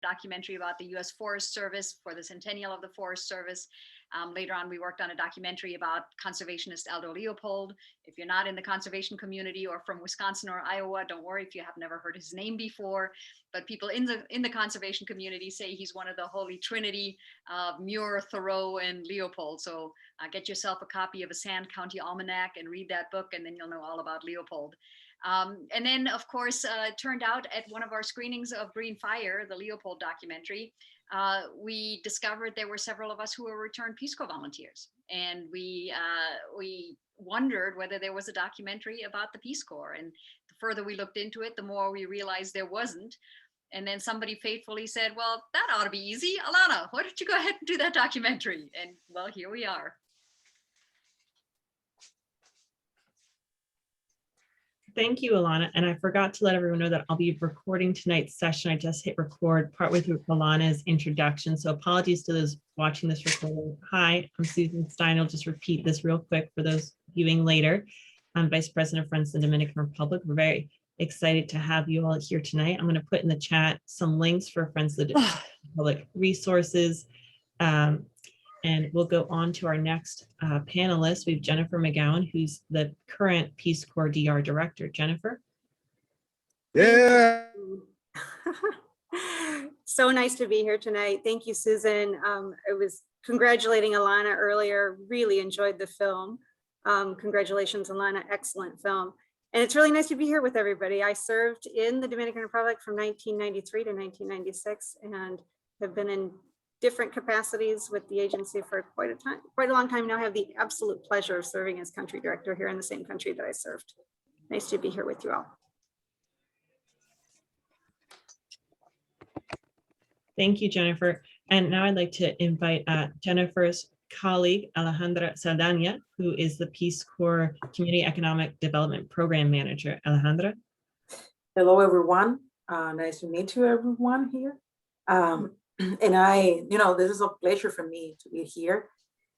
documentary about the U.S. Forest Service for the centennial of the Forest Service. Later on, we worked on a documentary about conservationist Aldo Leopold. If you're not in the conservation community or from Wisconsin or Iowa, don't worry if you have never heard his name before. But people in the conservation community say he's one of the holy trinity of Muir, Thoreau, and Leopold. So get yourself a copy of a Sand County Almanac and read that book, and then you'll know all about Leopold. And then, of course, it turned out at one of our screenings of Green Fire, the Leopold documentary, we discovered there were several of us who were returned Peace Corps volunteers. And we wondered whether there was a documentary about the Peace Corps. And the further we looked into it, the more we realized there wasn't. And then somebody faithfully said, well, that ought to be easy. Alana, why don't you go ahead and do that documentary? And well, here we are. Thank you, Alana. And I forgot to let everyone know that I'll be recording tonight's session. I just hit record partway through Alana's introduction. So apologies to those watching this recording. Hi, I'm Susan Stein. I'll just repeat this real quick for those viewing later. I'm Vice President of Friends of the Dominican Republic. We're very excited to have you all here tonight. I'm going to put in the chat some links for Friends of the Dominican Republic resources. And we'll go on to our next panelist. We have Jennifer McGowan, who's the current Peace Corps DR Director. Jennifer? Yeah. So nice to be here tonight. Thank you, Susan. I was congratulating Alana earlier, really enjoyed the film. Congratulations, Alana, excellent film. And it's really nice to be here with everybody. I served in the Dominican Republic from 1993 to 1996 and have been in different capacities with the agency for quite a long time now. I have the absolute pleasure of serving as country director here in the same country that I served. Nice to be here with you all. Thank you, Jennifer. And now I'd like to invite Jennifer's colleague, Alejandra Saldaña, who is the Peace Corps Community Economic Development Program Manager. Alejandra? Hello, everyone. Nice to meet you, everyone here. And this is a pleasure for me to be here.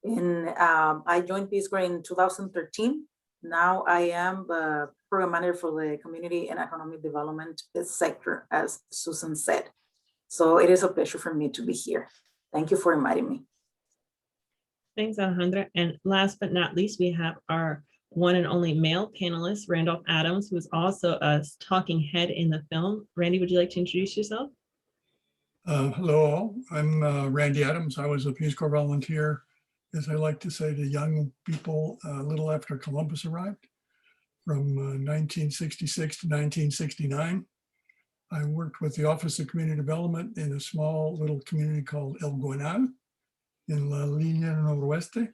And I joined Peace Corps in 2013. Now I am the program manager for the community and economic development sector, as Susan said. So it is a pleasure for me to be here. Thank you for inviting me. Thanks, Alejandra. And last but not least, we have our one and only male panelist, Randolph Adams, who is also a talking head in the film. Randy, would you like to introduce yourself? Hello all, I'm Randy Adams. I was a Peace Corps volunteer, as I like to say to young people, a little after Columbus arrived, from 1966 to 1969. I worked with the Office of Community Development in a small little community called El Guanal in La Línea Noroeste.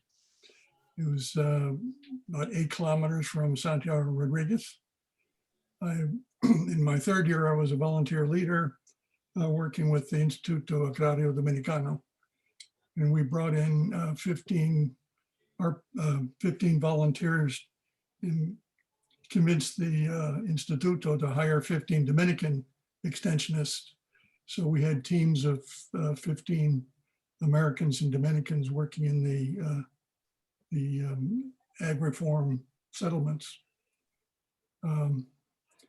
It was about 8 kilometers from Santiago Rodriguez. In my third year, I was a volunteer leader working with the Instituto Agrario Dominicano. And we brought in 15 volunteers and convinced the Instituto to hire 15 Dominican extensionists. So we had teams of 15 Americans and Dominicans working in the ag-reform settlements.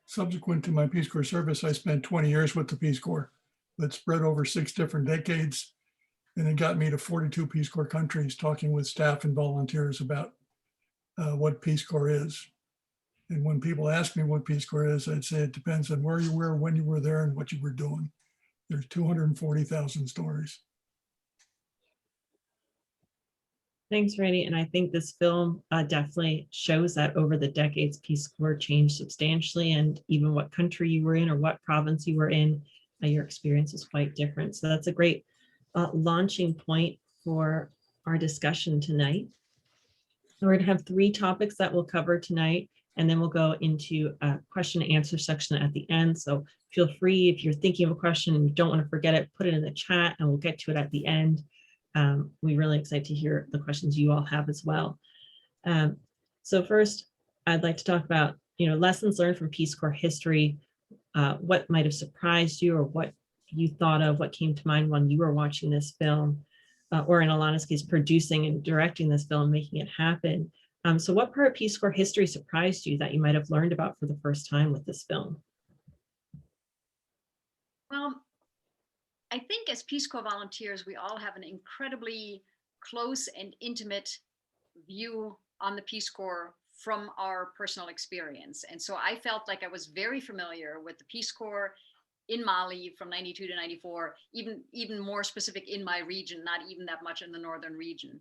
Subsequent to my Peace Corps service, I spent 20 years with the Peace Corps that spread over 6 different decades. And it got me to 42 Peace Corps countries talking with staff and volunteers about what Peace Corps is. And when people ask me what Peace Corps is, I'd say it depends on where you were, when you were there, and what you were doing. There's 240,000 stories. Thanks, Randy. And I think this film definitely shows that over the decades, Peace Corps changed substantially, and even what country you were in or what province you were in, your experience was quite different. So that's a great launching point for our discussion tonight. We're going to have 3 topics that we'll cover tonight, and then we'll go into a question and answer section at the end. So feel free, if you're thinking of a question and you don't want to forget it, put it in the chat and we'll get to it at the end. We're really excited to hear the questions you all have as well. So first, I'd like to talk about, lessons learned from Peace Corps history, what might have surprised you or what you thought of, what came to mind when you were watching this film, or in Alana's case, producing and directing this film, making it happen. So what part of Peace Corps history surprised you that you might have learned about for the first time with this film? Well, I think as Peace Corps volunteers, we all have an incredibly close and intimate view on the Peace Corps from our personal experience. And so I felt like I was very familiar with the Peace Corps in Mali from 92 to 94, even more specific in my region, not even that much in the northern region.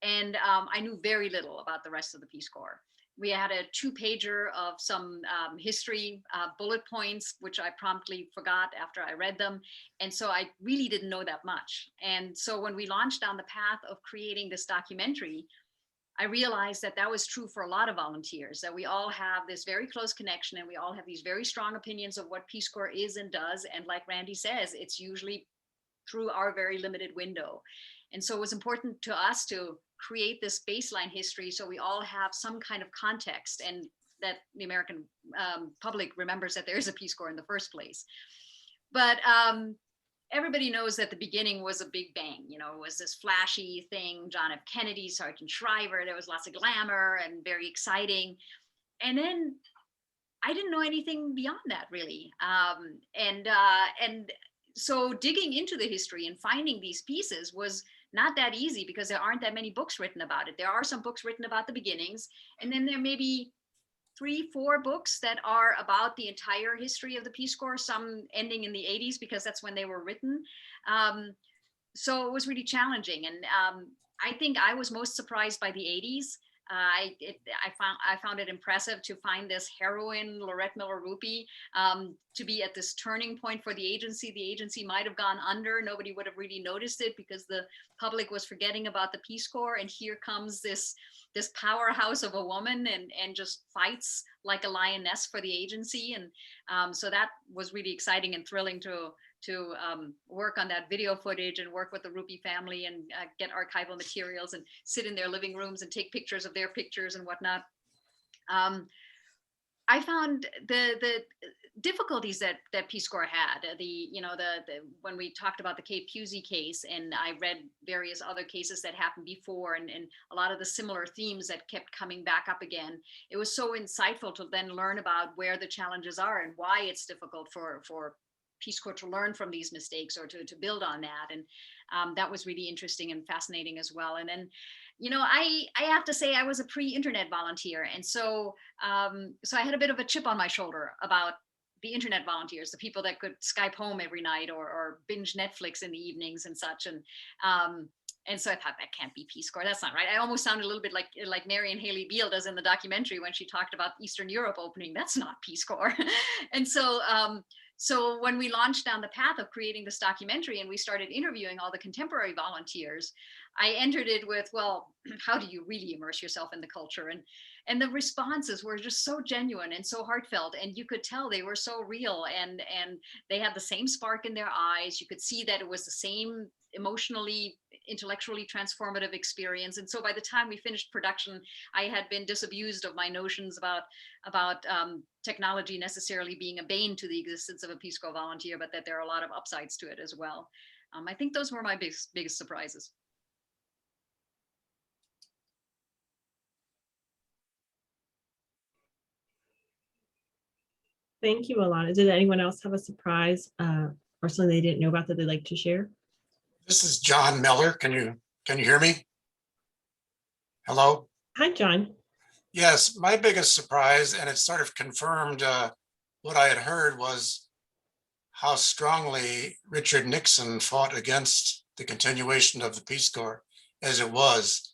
And I knew very little about the rest of the Peace Corps. We had a 2-pager of some history bullet points, which I promptly forgot after I read them. And so I really didn't know that much. And so when we launched down the path of creating this documentary, I realized that that was true for a lot of volunteers, that we all have this very close connection and we all have these very strong opinions of what Peace Corps is and does. And like Randy says, it's usually through our very limited window. And so it was important to us to create this baseline history so we all have some kind of context and that the American public remembers that there is a Peace Corps in the first place. But everybody knows that the beginning was a big bang. You know, it was this flashy thing, John F. Kennedy, Sergeant Shriver, there was lots of glamour and very exciting. And then I didn't know anything beyond that really. And so digging into the history and finding these pieces was not that easy because there aren't that many books written about it. There are some books written about the beginnings, and then there may be 3-4 books that are about the entire history of the Peace Corps, some ending in the 80s because that's when they were written. So it was really challenging. And I think I was most surprised by the 80s. I found it impressive to find this heroine, Lorette Miller Rupe, to be at this turning point for the agency. The agency might have gone under. Nobody would have really noticed it because the public was forgetting about the Peace Corps. And here comes this powerhouse of a woman and just fights like a lioness for the agency. And so that was really exciting and thrilling to work on that video footage and work with the Rupe family and get archival materials and sit in their living rooms and take pictures of their pictures and whatnot. I found the difficulties that Peace Corps had, when we talked about the Cape Pusey case, and I read various other cases that happened before and a lot of the similar themes that kept coming back up again. It was so insightful to then learn about where the challenges are and why it's difficult for Peace Corps to learn from these mistakes or to build on that. And that was really interesting and fascinating as well. And then, I have to say I was a pre-internet volunteer. And so I had a bit of a chip on my shoulder about the internet volunteers, the people that could Skype home every night or binge Netflix in the evenings and such. And so I thought that can't be Peace Corps. That's not right. I almost sounded a little bit like Marion Haley Beale does in the documentary when she talked about Eastern Europe opening. That's not Peace Corps. And so when we launched down the path of creating this documentary and we started interviewing all the contemporary volunteers, I entered it with, well, how do you really immerse yourself in the culture? And the responses were just so genuine and so heartfelt. And you could tell they were so real and they had the same spark in their eyes. You could see that it was the same emotionally, intellectually transformative experience. And so by the time we finished production, I had been disabused of my notions about technology necessarily being a bane to the existence of a Peace Corps volunteer, but that there are a lot of upsides to it as well. I think those were my biggest surprises. Thank you, Alana. Did anyone else have a surprise or something they didn't know about that they'd like to share? This is John Miller. Can you hear me? Hello? Hi, John. Yes, my biggest surprise, and it sort of confirmed what I had heard, was how strongly Richard Nixon fought against the continuation of the Peace Corps as it was.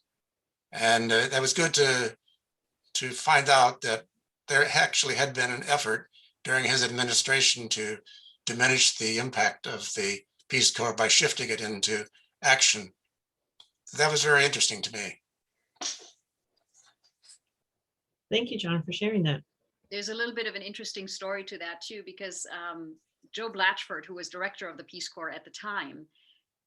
And that was good to find out that there actually had been an effort during his administration to diminish the impact of the Peace Corps by shifting it into action. That was very interesting to me. Thank you, John, for sharing that. There's a little bit of an interesting story to that too, because Joe Blatchford, who was director of the Peace Corps at the time,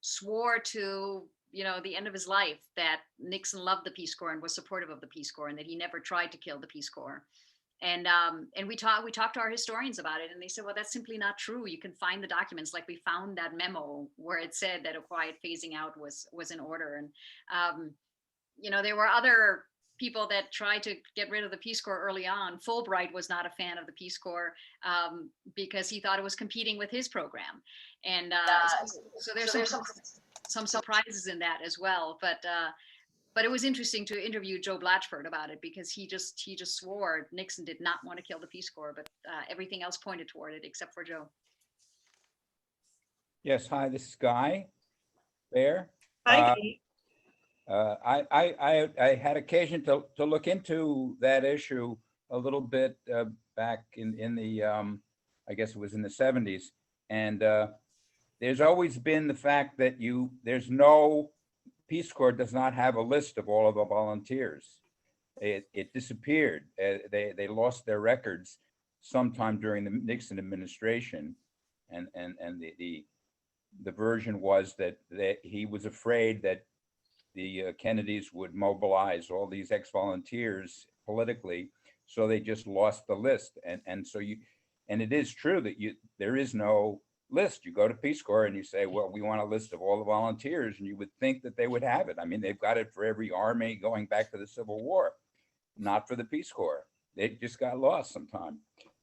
swore to the end of his life that Nixon loved the Peace Corps and was supportive of the Peace Corps and that he never tried to kill the Peace Corps. And we talked to our historians about it, and they said, well, that's simply not true. You can find the documents, like we found that memo where it said that a quiet phasing out was in order. And there were other people that tried to get rid of the Peace Corps early on, Fulbright was not a fan of the Peace Corps because he thought it was competing with his program. And so there's some surprises in that as well. But it was interesting to interview Joe Blatchford about it because he just swore Nixon did not want to kill the Peace Corps, but everything else pointed toward it except for Joe. Yes, hi, this is Guy Baehr. Hi, Kate. I had occasion to look into that issue a little bit back in the, I guess it was in the 70s. And there's always been the fact that there's no, Peace Corps does not have a list of all of the volunteers. It disappeared. They lost their records sometime during the Nixon administration. And the version was that he was afraid that the Kennedys would mobilize all these ex-volunteers politically, so they just lost the list. And so it is true that there is no list. You go to Peace Corps and you say, well, we want a list of all the volunteers, and you would think that they would have it. I mean, they've got it for every army going back to the Civil War, not for the Peace Corps. They just got lost sometime.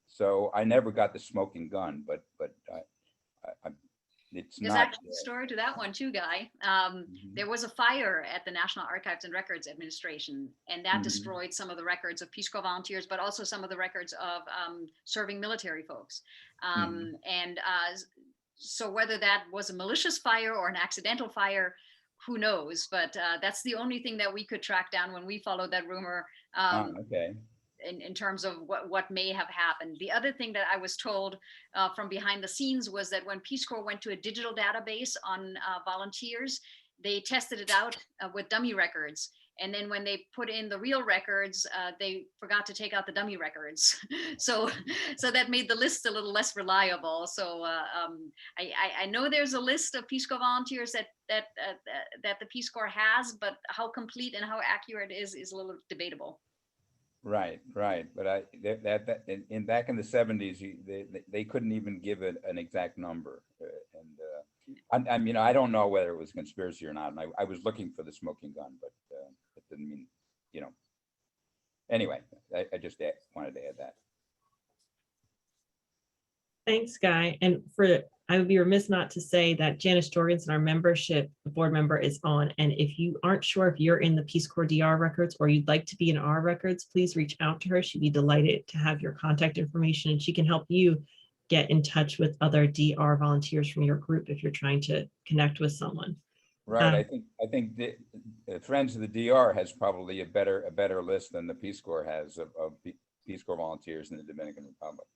So I never got the smoking gun, but it's There's not. actually a story to that one too, Guy. There was a fire at the National Archives and Records Administration, and that destroyed some of the records of Peace Corps volunteers, but also some of the records of serving military folks. So whether that was a malicious fire or an accidental fire, who knows? But that's the only thing that we could track down when we followed that rumor. Okay. In terms of what may have happened. The other thing that I was told from behind the scenes was that when Peace Corps went to a digital database on volunteers, they tested it out with dummy records. And then when they put in the real records, they forgot to take out the dummy records. So that made the list a little less reliable. So I know there's a list of Peace Corps volunteers that the Peace Corps has, but how complete and how accurate it is a little debatable. Right. But back in the 70s, they couldn't even give it an exact number. I mean, I don't know whether it was a conspiracy or not. And I was looking for the smoking gun, but it didn't mean, Anyway, I just wanted to add that. Thanks, Guy. And I would be remiss not to say that Janice Jorgensen, our membership board member, is on. And if you aren't sure if you're in the Peace Corps DR records or you'd like to be in our records, please reach out to her. She'd be delighted to have your contact information, and she can help you get in touch with other DR volunteers from your group if you're trying to connect with someone. Right. I think the Friends of the DR has probably a better list than the Peace Corps has of Peace Corps volunteers in the Dominican Republic.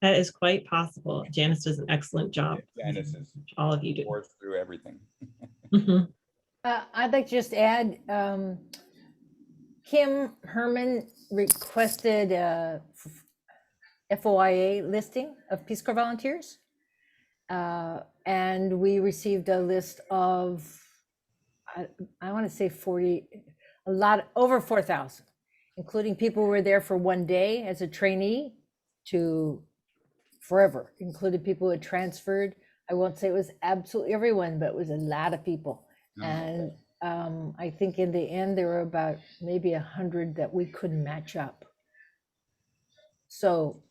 That is quite possible. Janice does an excellent job. Janice is all of you do. Works through everything. I'd like to just add, Kim Herman requested a FOIA listing of Peace Corps volunteers. And we received a list of, I want to say over 4,000, including people who were there for one day as a trainee to forever, included people who had transferred. I won't say it was absolutely everyone, but it was a lot of people. And I think in the end, there were about maybe 100 that we couldn't match up. So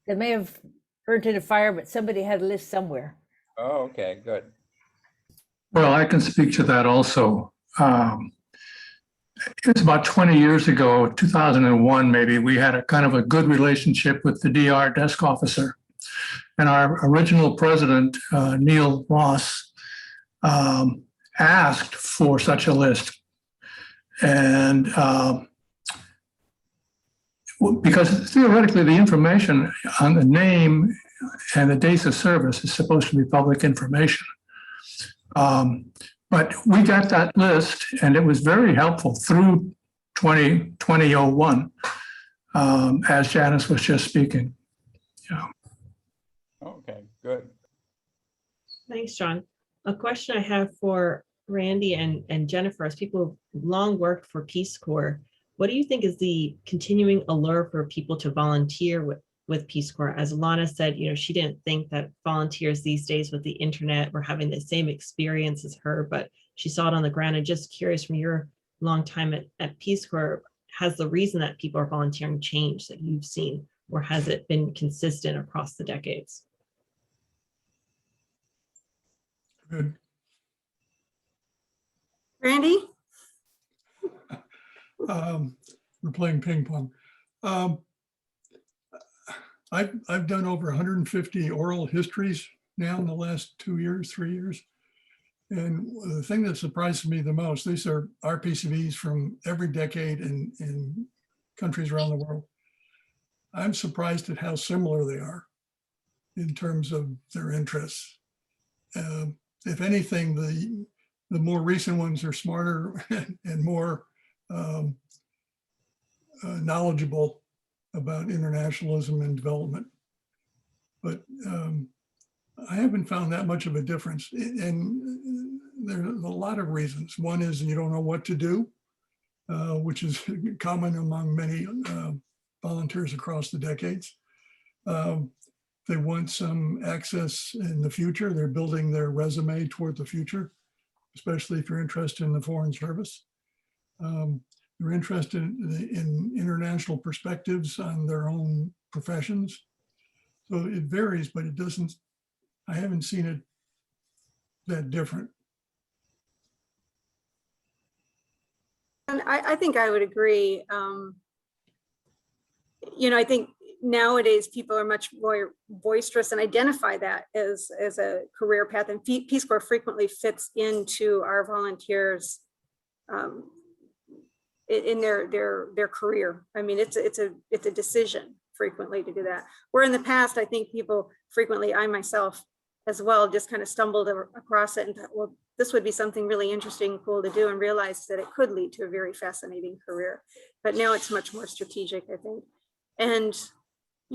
they may have burnt in a fire, but somebody had a list somewhere. Oh, okay, good. Well, I can speak to that also. It was about 20 years ago, 2001 maybe, we had a kind of a good relationship with the DR desk officer. And our original president, Neil Ross, asked for such a list. And because theoretically the information on the name and the dates of service is supposed to be public information. But we got that list, and it was very helpful through 2001, as Janice was just speaking. Yeah. Okay, good. Thanks, John. A question I have for Randy and Jennifer, as people who've long worked for Peace Corps, what do you think is the continuing allure for people to volunteer with Peace Corps? As Alana said, she didn't think that volunteers these days with the internet were having the same experience as her, but she saw it on the ground. And just curious from your long time at Peace Corps, has the reason that people are volunteering changed that you've seen, or has it been consistent across the decades? Good. Randy? We're playing ping pong. I've done over 150 oral histories now in the last 2 years, 3 years. And the thing that surprises me the most, these are RPCVs from every decade in countries around the world. I'm surprised at how similar they are in terms of their interests. If anything, the more recent ones are smarter and more knowledgeable about internationalism and development. But I haven't found that much of a difference. And there's a lot of reasons. One is you don't know what to do, which is common among many volunteers across the decades. They want some access in the future. They're building their resume toward the future, especially if you're interested in the Foreign Service. They're interested in international perspectives on their own professions. So it varies, but it doesn't, I haven't seen it that different. And I think I would agree. I think nowadays people are much more boisterous and identify that as a career path, and Peace Corps frequently fits into our volunteers in their career. I mean, it's a decision frequently to do that. Where in the past, I think people frequently, I myself as well, just kind of stumbled across it and thought, well, this would be something really interesting and cool to do, and realized that it could lead to a very fascinating career. But now it's much more strategic, I think. And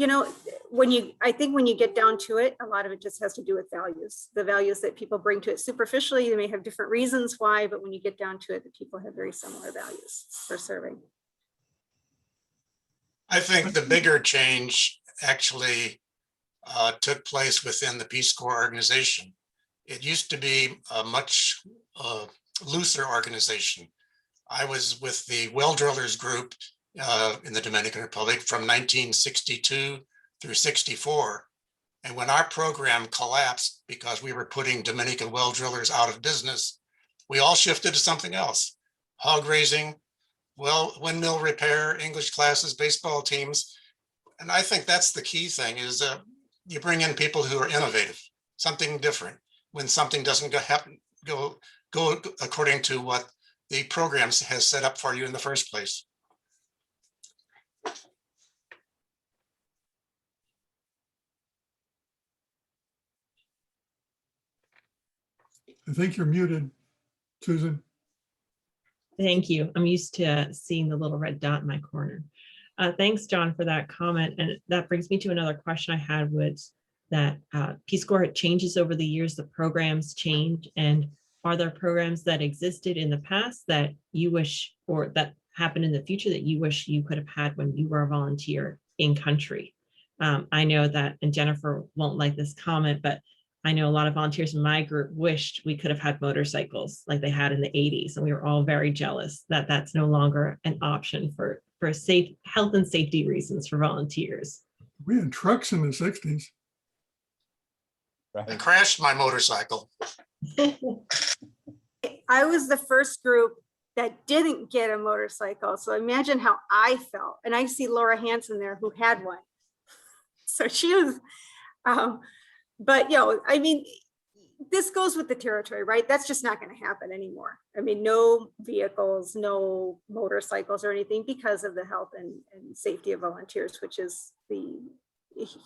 I think when you get down to it, a lot of it just has to do with values, the values that people bring to it. Superficially, they may have different reasons why, but when you get down to it, the people have very similar values for serving. I think the bigger change actually took place within the Peace Corps organization. It used to be a much looser organization. I was with the well drillers group in the Dominican Republic from 1962 through 64. And when our program collapsed because we were putting Dominican well drillers out of business, we all shifted to something else: hog raising, windmill repair, English classes, baseball teams. And I think that's the key thing, is you bring in people who are innovative, something different, when something doesn't go according to what the program has set up for you in the first place. I think you're muted, Susan. Thank you. I'm used to seeing the little red dot in my corner. Thanks, John, for that comment. And that brings me to another question I had, was that Peace Corps changes over the years, the programs change. And are there programs that existed in the past that you wish, or that happened in the future, that you wish you could have had when you were a volunteer in country? I know that, and Jennifer won't like this comment, but I know a lot of volunteers in my group wished we could have had motorcycles like they had in the 80s. And we were all very jealous that that's no longer an option for safe health and safety reasons for volunteers. We had trucks in the 60s. I crashed my motorcycle. I was the first group that didn't get a motorcycle. So imagine how I felt. And I see Laura Hansen there, who had one. So she was, but I mean, this goes with the territory, right? That's just not going to happen anymore. I mean, no vehicles, no motorcycles or anything, because of the health and safety of volunteers, which is the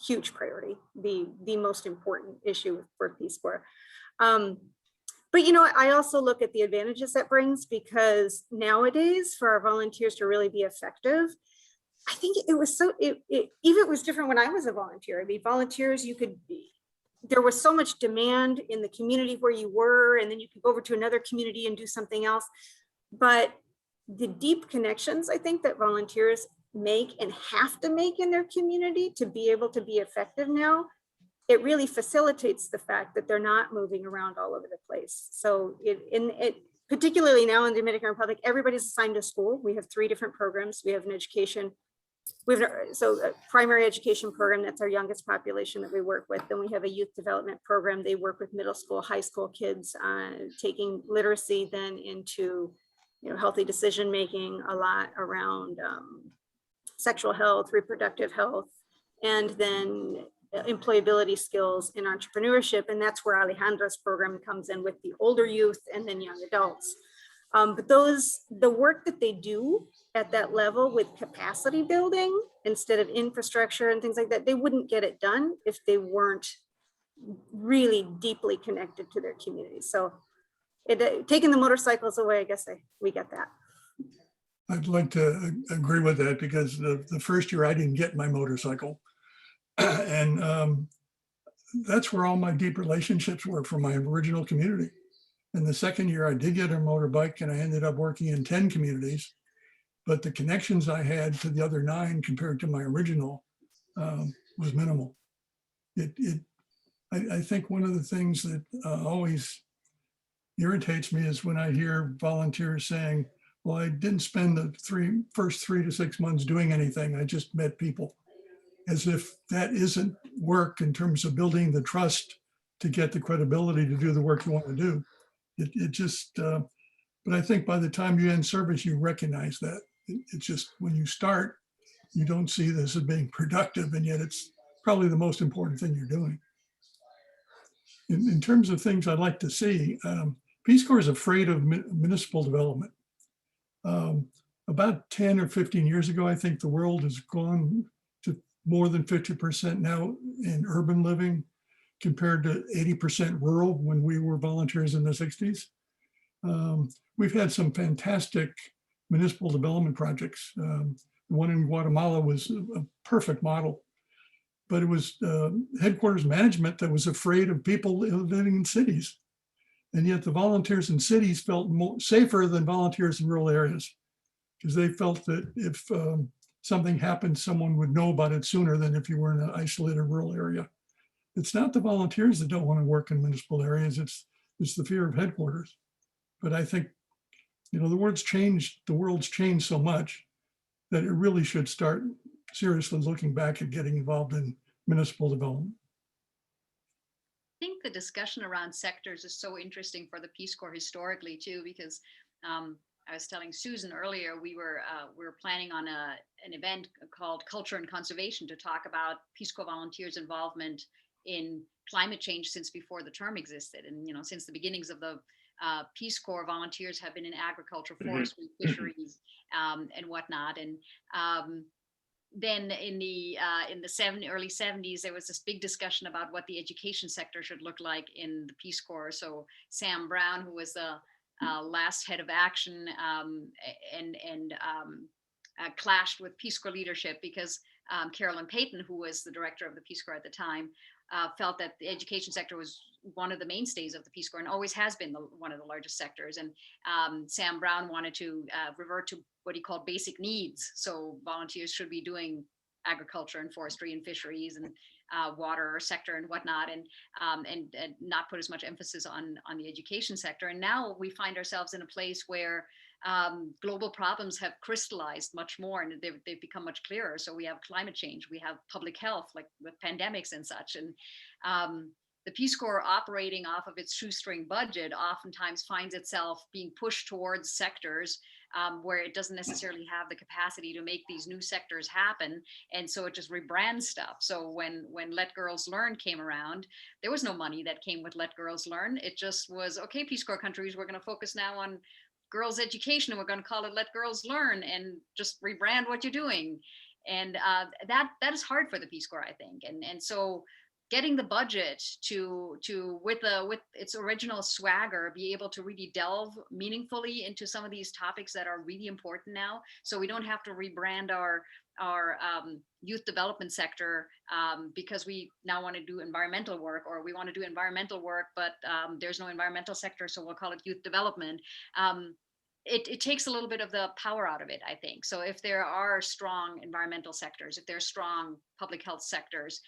huge priority, the most important issue for Peace Corps. But I also look at the advantages that brings, because nowadays for our volunteers to really be effective, I think it was even it was different when I was a volunteer. I mean, volunteers, there was so much demand in the community where you were, and then you could go over to another community and do something else. But the deep connections, I think, that volunteers make and have to make in their community to be able to be effective now, it really facilitates the fact that they're not moving around all over the place. So particularly now in the Dominican Republic, everybody's assigned to school. We have 3 different programs. We have an education, a primary education program, that's our youngest population that we work with. Then we have a youth development program. They work with middle school, high school kids, taking literacy then into, healthy decision-making, a lot around sexual health, reproductive health, and then employability skills in entrepreneurship. And that's where Alejandra's program comes in with the older youth and then young adults. But the work that they do at that level with capacity building instead of infrastructure and things like that, they wouldn't get it done if they weren't really deeply connected to their community. So taking the motorcycles away, I guess we get that. I'd like to agree with that, because the first year I didn't get my motorcycle. And that's where all my deep relationships were, from my original community. And the second year I did get a motorbike, and I ended up working in 10 communities. But the connections I had to the other 9 compared to my original was minimal. I think one of the things that always irritates me is when I hear volunteers saying, well, I didn't spend the first 3 to 6 months doing anything. I just met people. As if that isn't work in terms of building the trust to get the credibility to do the work you want to do. But I think by the time you end service, you recognize that. It's just when you start, you don't see this as being productive, and yet it's probably the most important thing you're doing. In terms of things I'd like to see, Peace Corps is afraid of municipal development. About 10 or 15 years ago, I think the world has gone to more than 50% now in urban living compared to 80% rural when we were volunteers in the 60s. We've had some fantastic municipal development projects. The one in Guatemala was a perfect model, but it was headquarters management that was afraid of people living in cities. And yet the volunteers in cities felt safer than volunteers in rural areas, because they felt that if something happened, someone would know about it sooner than if you were in an isolated rural area. It's not the volunteers that don't want to work in municipal areas, it's the fear of headquarters. But I think, the world's changed so much that it really should start seriously looking back at getting involved in municipal development. I think the discussion around sectors is so interesting for the Peace Corps historically too, because I was telling Susan earlier, we were planning on an event called Culture and Conservation to talk about Peace Corps volunteers' involvement in climate change since before the term existed. And, since the beginnings of the Peace Corps, volunteers have been in agriculture, forestry, fisheries, and whatnot. And then in the early 70s, there was this big discussion about what the education sector should look like in the Peace Corps. So Sam Brown, who was the last head of action, clashed with Peace Corps leadership because Carolyn Payton, who was the director of the Peace Corps at the time, felt that the education sector was one of the mainstays of the Peace Corps and always has been one of the largest sectors. And Sam Brown wanted to revert to what he called basic needs. So volunteers should be doing agriculture and forestry and fisheries and water sector and whatnot, and not put as much emphasis on the education sector. And now we find ourselves in a place where global problems have crystallized much more, and they've become much clearer. So we have climate change, we have public health, like with pandemics and such. And the Peace Corps, operating off of its shoestring budget, oftentimes finds itself being pushed towards sectors where it doesn't necessarily have the capacity to make these new sectors happen. And so it just rebrands stuff. So when Let Girls Learn came around, there was no money that came with Let Girls Learn. It just was, okay, Peace Corps countries, we're going to focus now on girls' education, and we're going to call it Let Girls Learn, and just rebrand what you're doing. And that is hard for the Peace Corps, I think. And so getting the budget to with its original swagger, be able to really delve meaningfully into some of these topics that are really important now, so we don't have to rebrand our youth development sector because we now want to do environmental work, or we want to do environmental work, but there's no environmental sector, so we'll call it youth development. it takes a little bit of the power out of it, I think. So if there are strong environmental sectors, if there are strong public health sectors,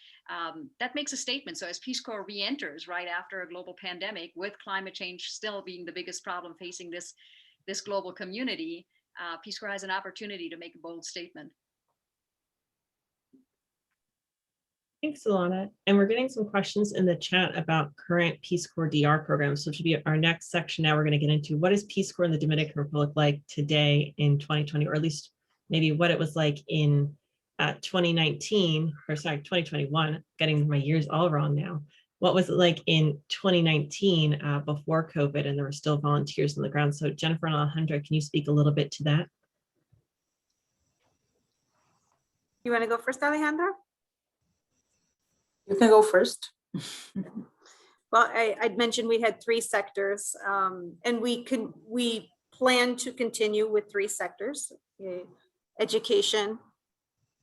that makes a statement. So as Peace Corps re-enters right after a global pandemic, with climate change still being the biggest problem facing this global community, Peace Corps has an opportunity to make a bold statement. Thanks, Alana. And we're getting some questions in the chat about current Peace Corps DR programs. So it should be our next section. Now we're going to get into what is Peace Corps in the Dominican Republic like today in 2020, or at least maybe what it was like in 2019, or sorry, 2021, getting my years all wrong now. What was it like in 2019 before COVID and there were still volunteers on the ground? So Jennifer and Alejandra, can you speak a little bit to that? You want to go first, Alejandra? You can go first. Well, I'd mentioned we had 3 sectors, and we plan to continue with 3 sectors: education,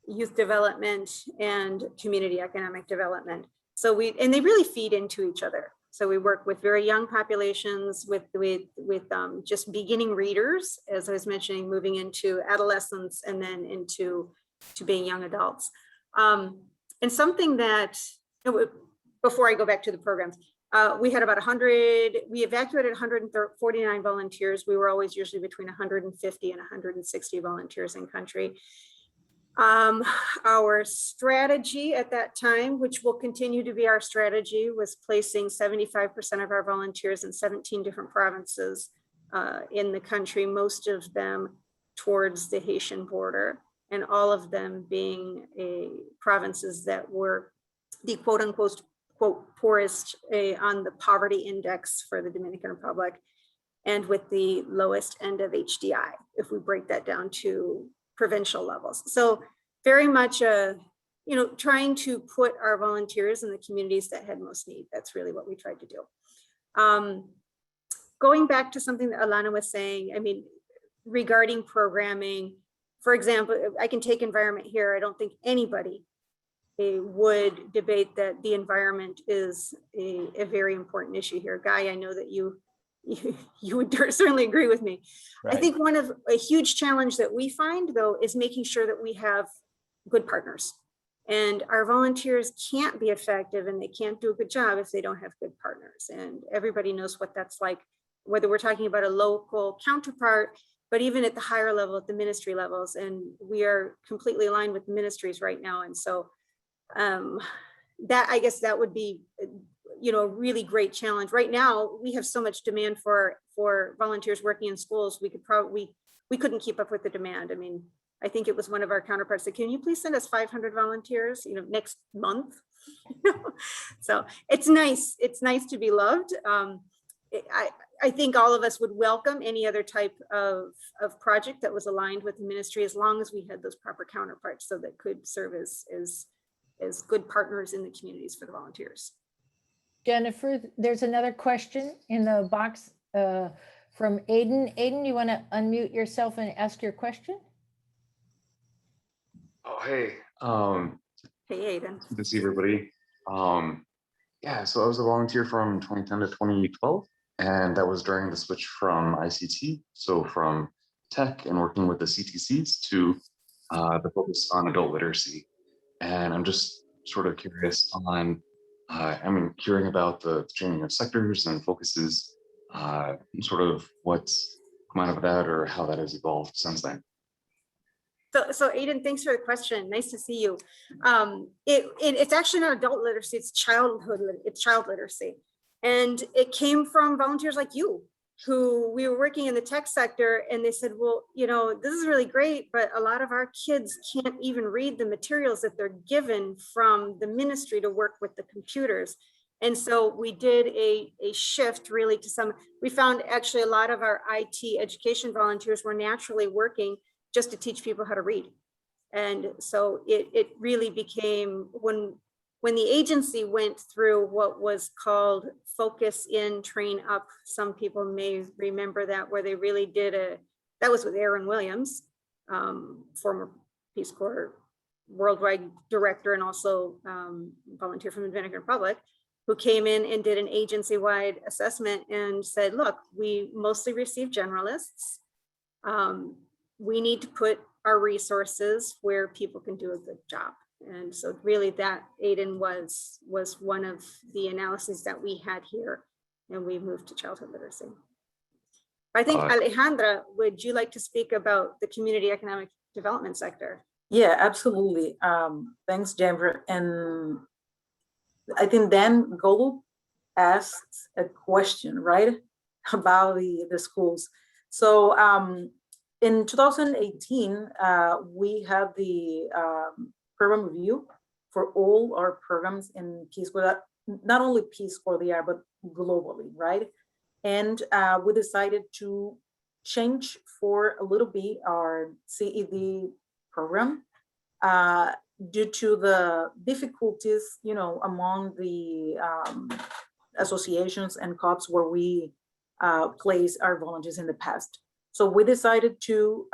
youth development, and community economic development. So and they really feed into each other. So we work with very young populations, with just beginning readers, as I was mentioning, moving into adolescence, and then into being young adults. And something that, before I go back to the programs, we had about 100, we evacuated 149 volunteers. We were always usually between 150 and 160 volunteers in country. Our strategy at that time, which will continue to be our strategy, was placing 75% of our volunteers in 17 different provinces in the country, most of them towards the Haitian border, and all of them being provinces that were the quote unquote poorest on the poverty index for the Dominican Republic, and with the lowest end of HDI, if we break that down to provincial levels. So very much, trying to put our volunteers in the communities that had most need. That's really what we tried to do. Going back to something that Alana was saying, I mean, regarding programming, for example, I can take environment here. I don't think anybody would debate that the environment is a very important issue here. Guy, I know that you would certainly agree with me. Right. I think one of a huge challenge that we find, though, is making sure that we have good partners. And our volunteers can't be effective and they can't do a good job if they don't have good partners. And everybody knows what that's like, whether we're talking about a local counterpart, but even at the higher level, at the ministry levels. And we are completely aligned with the ministries right now. And so that, I guess that would be, a really great challenge. Right now, we have so much demand for volunteers working in schools. We couldn't keep up with the demand. I mean, I think it was one of our counterparts that, can you please send us 500 volunteers, next month? So it's nice. It's nice to be loved. I think all of us would welcome any other type of project that was aligned with the ministry, as long as we had those proper counterparts, so that could serve as good partners in the communities for the volunteers. Jennifer, there's another question in the box from Aiden. Aiden, you want to unmute yourself and ask your question? Oh, hey. Hey, Aiden. Good to see everybody. Yeah, so I was a volunteer from 2010 to 2012, and that was during the switch from ICT, so from tech and working with the CTCs to the focus on adult literacy. And I'm just sort of curious on, hearing about the changing of sectors and focuses, sort of what's come out of that or how that has evolved since then. So Aiden, thanks for the question. Nice to see you. It's actually not adult literacy, it's child literacy. And it came from volunteers like you, who we were working in the tech sector, and they said, well, this is really great, but a lot of our kids can't even read the materials that they're given from the ministry to work with the computers. And so we did a shift really to we found actually a lot of our IT education volunteers were naturally working just to teach people how to read. And so it really became, when the agency went through what was called Focus In, Train Up, some people may remember that, where they really did that was with Aaron Williams, former Peace Corps worldwide director and also volunteer from the Dominican Republic, who came in and did an agency-wide assessment and said, look, we mostly receive generalists. We need to put our resources where people can do a good job. And so really that, Aiden, was one of the analyses that we had here, and we moved to childhood literacy. I think Alejandra, would you like to speak about the community economic development sector? Yeah, absolutely. Thanks, Jennifer. And I think Dan Gold asked a question, right, about the schools. So in 2018, we had the program review for all our programs in Peace Corps, not only Peace Corps DR, but globally, right? And we decided to change for a little bit our CED program due to the difficulties, you know, among the associations and COPs where we place our volunteers in the past. So we decided to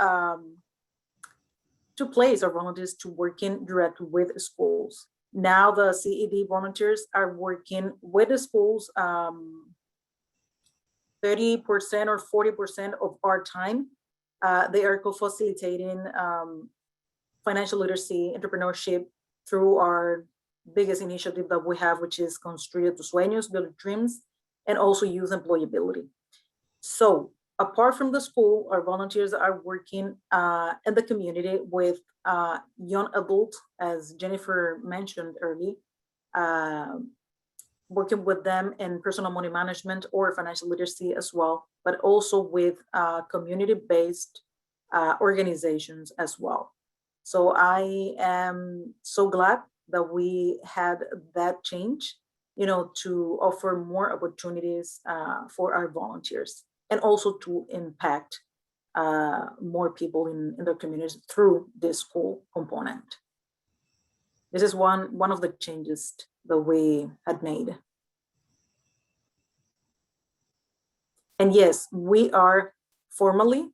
place our volunteers to working directly with schools. Now the CED volunteers are working with the schools 30% or 40% of our time. They are co-facilitating financial literacy, entrepreneurship through our biggest initiative that we have, which is Construye tus Sueños, Build Dreams, and also youth employability. So apart from the school, our volunteers are working in the community with young adults, as Jennifer mentioned earlier, working with them in personal money management or financial literacy as well, but also with community-based organizations as well. So I am so glad that we had that change, you know, to offer more opportunities for our volunteers and also to impact more people in their communities through this school component. This is one of the changes that we had made. And yes, we are formally,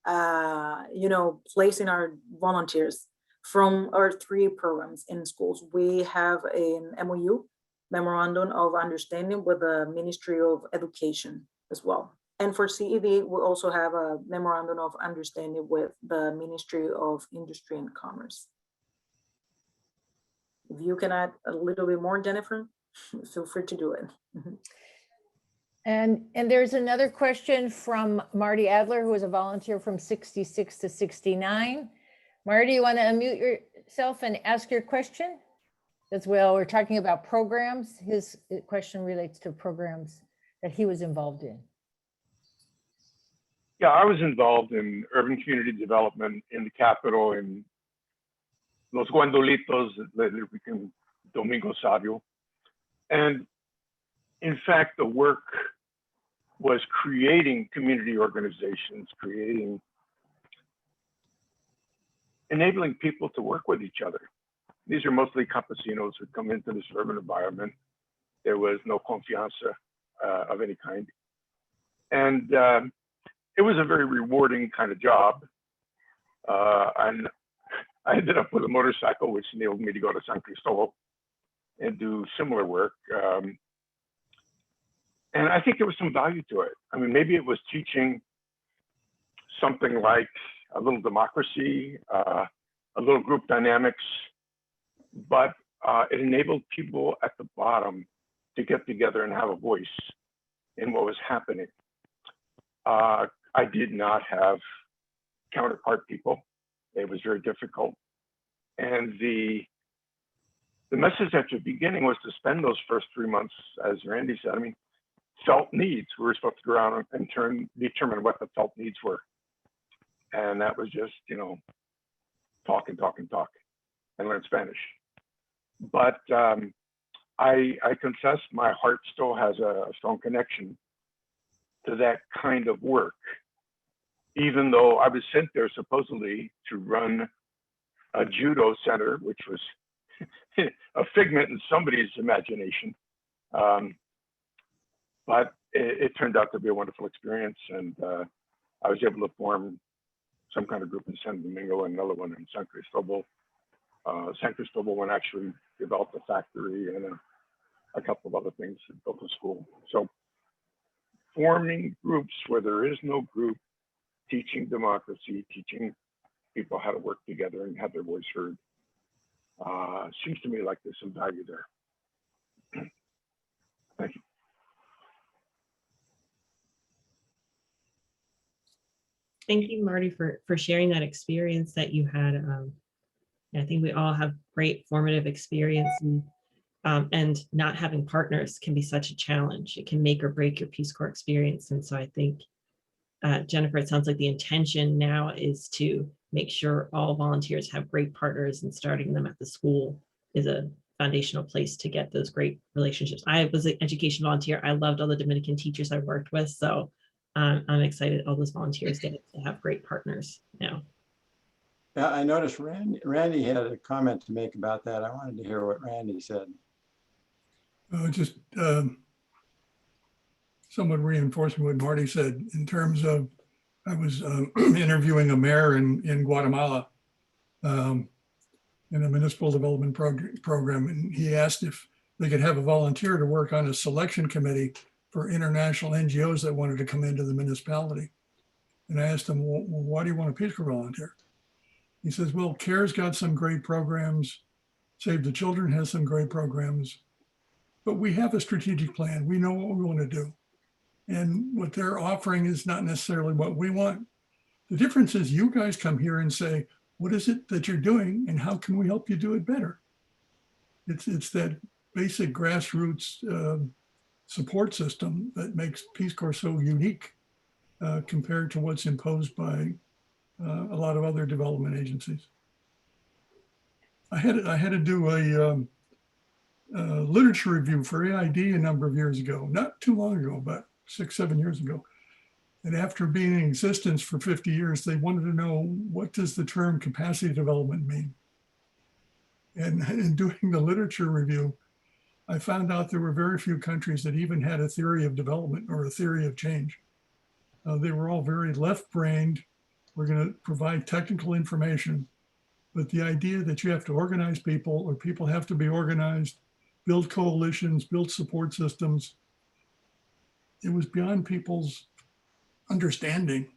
you know, placing our volunteers from our 3 programs in schools. We have an MOU, Memorandum of Understanding, with the Ministry of Education as well. And for CED, we also have a Memorandum of Understanding with the Ministry of Industry and Commerce. If you can add a little bit more, Jennifer, feel free to do it. And there's another question from Marty Adler, who is a volunteer from 66 to 69. Marty, you want to unmute yourself and ask your question? As well, we're talking about programs. His question relates to programs that he was involved in. Yeah, I was involved in urban community development in the capital, in Los Guandolitos, Domingo Savio. And in fact, the work was creating community organizations, enabling people to work with each other. These are mostly campesinos who come into this urban environment. There was no confianza of any kind. And it was a very rewarding kind of job. And I ended up with a motorcycle, which enabled me to go to San Cristobal and do similar work. And I think there was some value to it. I mean, maybe it was teaching something like a little democracy, a little group dynamics, but it enabled people at the bottom to get together and have a voice in what was happening. I did not have counterpart people. It was very difficult. And the message at the beginning was to spend those first 3 months, as Randy said, I mean, felt needs. We were supposed to go around and determine what the felt needs were. And that was just, you know, talk and learn Spanish. But I confess my heart still has a strong connection to that kind of work, even though I was sent there supposedly to run a judo center, which was a figment in somebody's imagination. But it turned out to be a wonderful experience. And I was able to form some kind of group in San Domingo and another one in San Cristobal. San Cristobal one actually developed a factory and a couple of other things, built a school. So forming groups where there is no group teaching democracy, teaching people how to work together and have their voice heard. Seems to me like there's some value there. Thank you. Thank you, Marty, for sharing that experience that you had. I think we all have great formative experience, and not having partners can be such a challenge. It can make or break your Peace Corps experience. And so I think, Jennifer, it sounds like the intention now is to make sure all volunteers have great partners, and starting them at the school is a foundational place to get those great relationships. I was an education volunteer. I loved all the Dominican teachers I worked with. So I'm excited all those volunteers get to have great partners now. Yeah, I noticed Randy had a comment to make about that. I wanted to hear what Randy said. Just somewhat reinforcing what Marty said in terms of, I was interviewing a mayor in Guatemala in a municipal development program, and he asked if they could have a volunteer to work on a selection committee for international NGOs that wanted to come into the municipality. And I asked him, well, why do you want a Peace Corps volunteer? He says, well, CARE's got some great programs. Save the Children has some great programs. But we have a strategic plan. We know what we want to do. And what they're offering is not necessarily what we want. The difference is you guys come here and say, what is it that you're doing and how can we help you do it better? It's that basic grassroots support system that makes Peace Corps so unique compared to what's imposed by a lot of other development agencies. I had to do a literature review for AID a number of years ago, not too long ago, but 6-7 years ago. And after being in existence for 50 years, they wanted to know, what does the term capacity development mean? And in doing the literature review, I found out there were very few countries that even had a theory of development or a theory of change. They were all very left-brained. We're going to provide technical information, but the idea that you have to organize people, or people have to be organized, build coalitions, build support systems, it was beyond people's understanding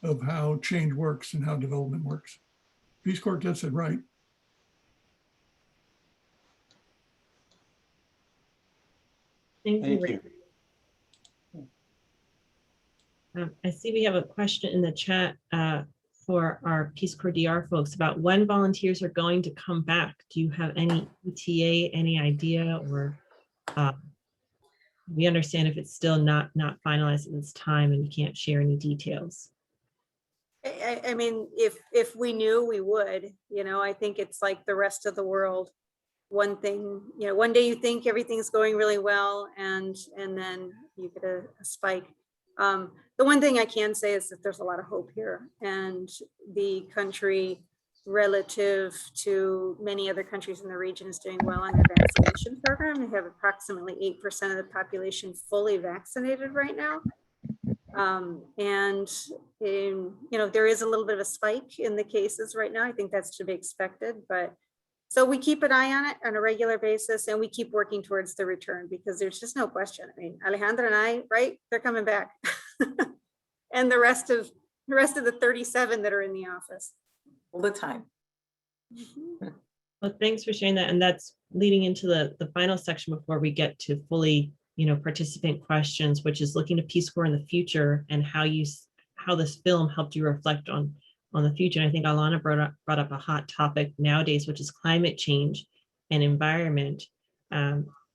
of how change works and how development works. Peace Corps gets it right. Thank you. I see we have a question in the chat for our Peace Corps DR folks about when volunteers are going to come back. Do you have any ETA, any idea, or we understand if it's still not finalized at this time and you can't share any details? I mean, if we knew, we would. I think it's like the rest of the world. One thing, one day you think everything's going really well, and then you get a spike. The one thing I can say is that there's a lot of hope here, and the country, relative to many other countries in the region, is doing well on their vaccination program. They have approximately 8% of the population fully vaccinated right now. There is a little bit of a spike in the cases right now. I think that's to be expected, but so we keep an eye on it on a regular basis, and we keep working towards the return, because there's just no question. I mean, Alejandra and I, right? They're coming back. And the rest of the 37 that are in the office. All the time. Well, thanks for sharing that. And that's leading into the final section before we get to fully, participant questions, which is looking to Peace Corps in the future and how this film helped you reflect on the future. And I think Alana brought up a hot topic nowadays, which is climate change and environment.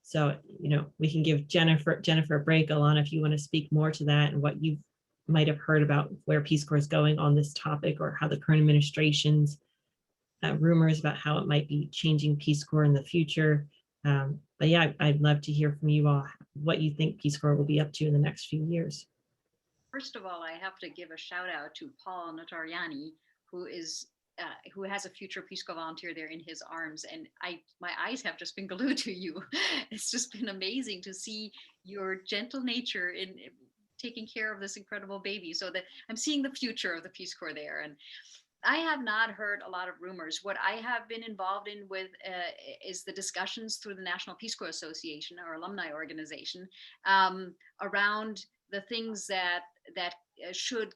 So, we can give Jennifer a break. Alana, if you want to speak more to that and what you might have heard about where Peace Corps is going on this topic, or how the current administration's rumors about how it might be changing Peace Corps in the future. But yeah, I'd love to hear from you all what you think Peace Corps will be up to in the next few years. First of all, I have to give a shout out to Paul Notariani, who has a future Peace Corps volunteer there in his arms. And my eyes have just been glued to you. It's just been amazing to see your gentle nature in taking care of this incredible baby. So that I'm seeing the future of the Peace Corps there. And I have not heard a lot of rumors. What I have been involved in with is the discussions through the National Peace Corps Association, our alumni organization, around the things that that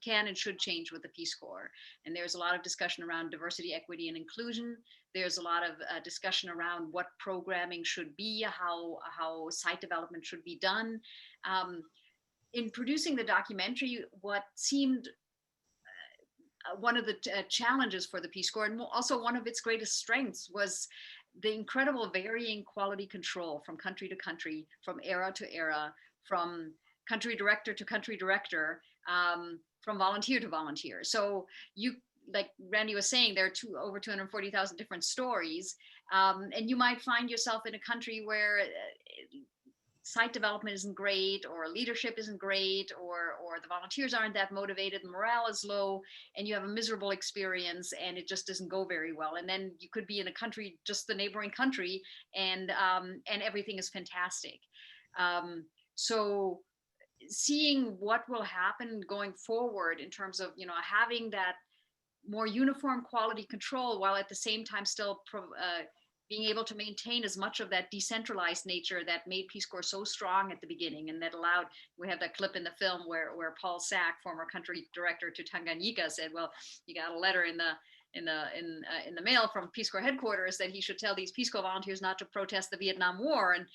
can and should change with the Peace Corps. And there's a lot of discussion around diversity, equity, and inclusion. There's a lot of discussion around what programming should be, how site development should be done. In producing the documentary, what seemed one of the challenges for the Peace Corps, and also one of its greatest strengths, was the incredible varying quality control from country to country, from era to era, from country director to country director, from volunteer to volunteer. So you, like Randy was saying, there are over 240,000 different stories, and you might find yourself in a country where site development isn't great, or leadership isn't great, or the volunteers aren't that motivated, morale is low, and you have a miserable experience, and it just doesn't go very well. And then you could be in a country, just the neighboring country, and everything is fantastic. So seeing what will happen going forward in terms of, you know, having that more uniform quality control, while at the same time still being able to maintain as much of that decentralized nature that made Peace Corps so strong at the beginning, and that allowed, we have that clip in the film where Paul Sack, former country director to Tanganyika, said, well, you got a letter in the mail from Peace Corps headquarters that he should tell these Peace Corps volunteers not to protest the Vietnam War. And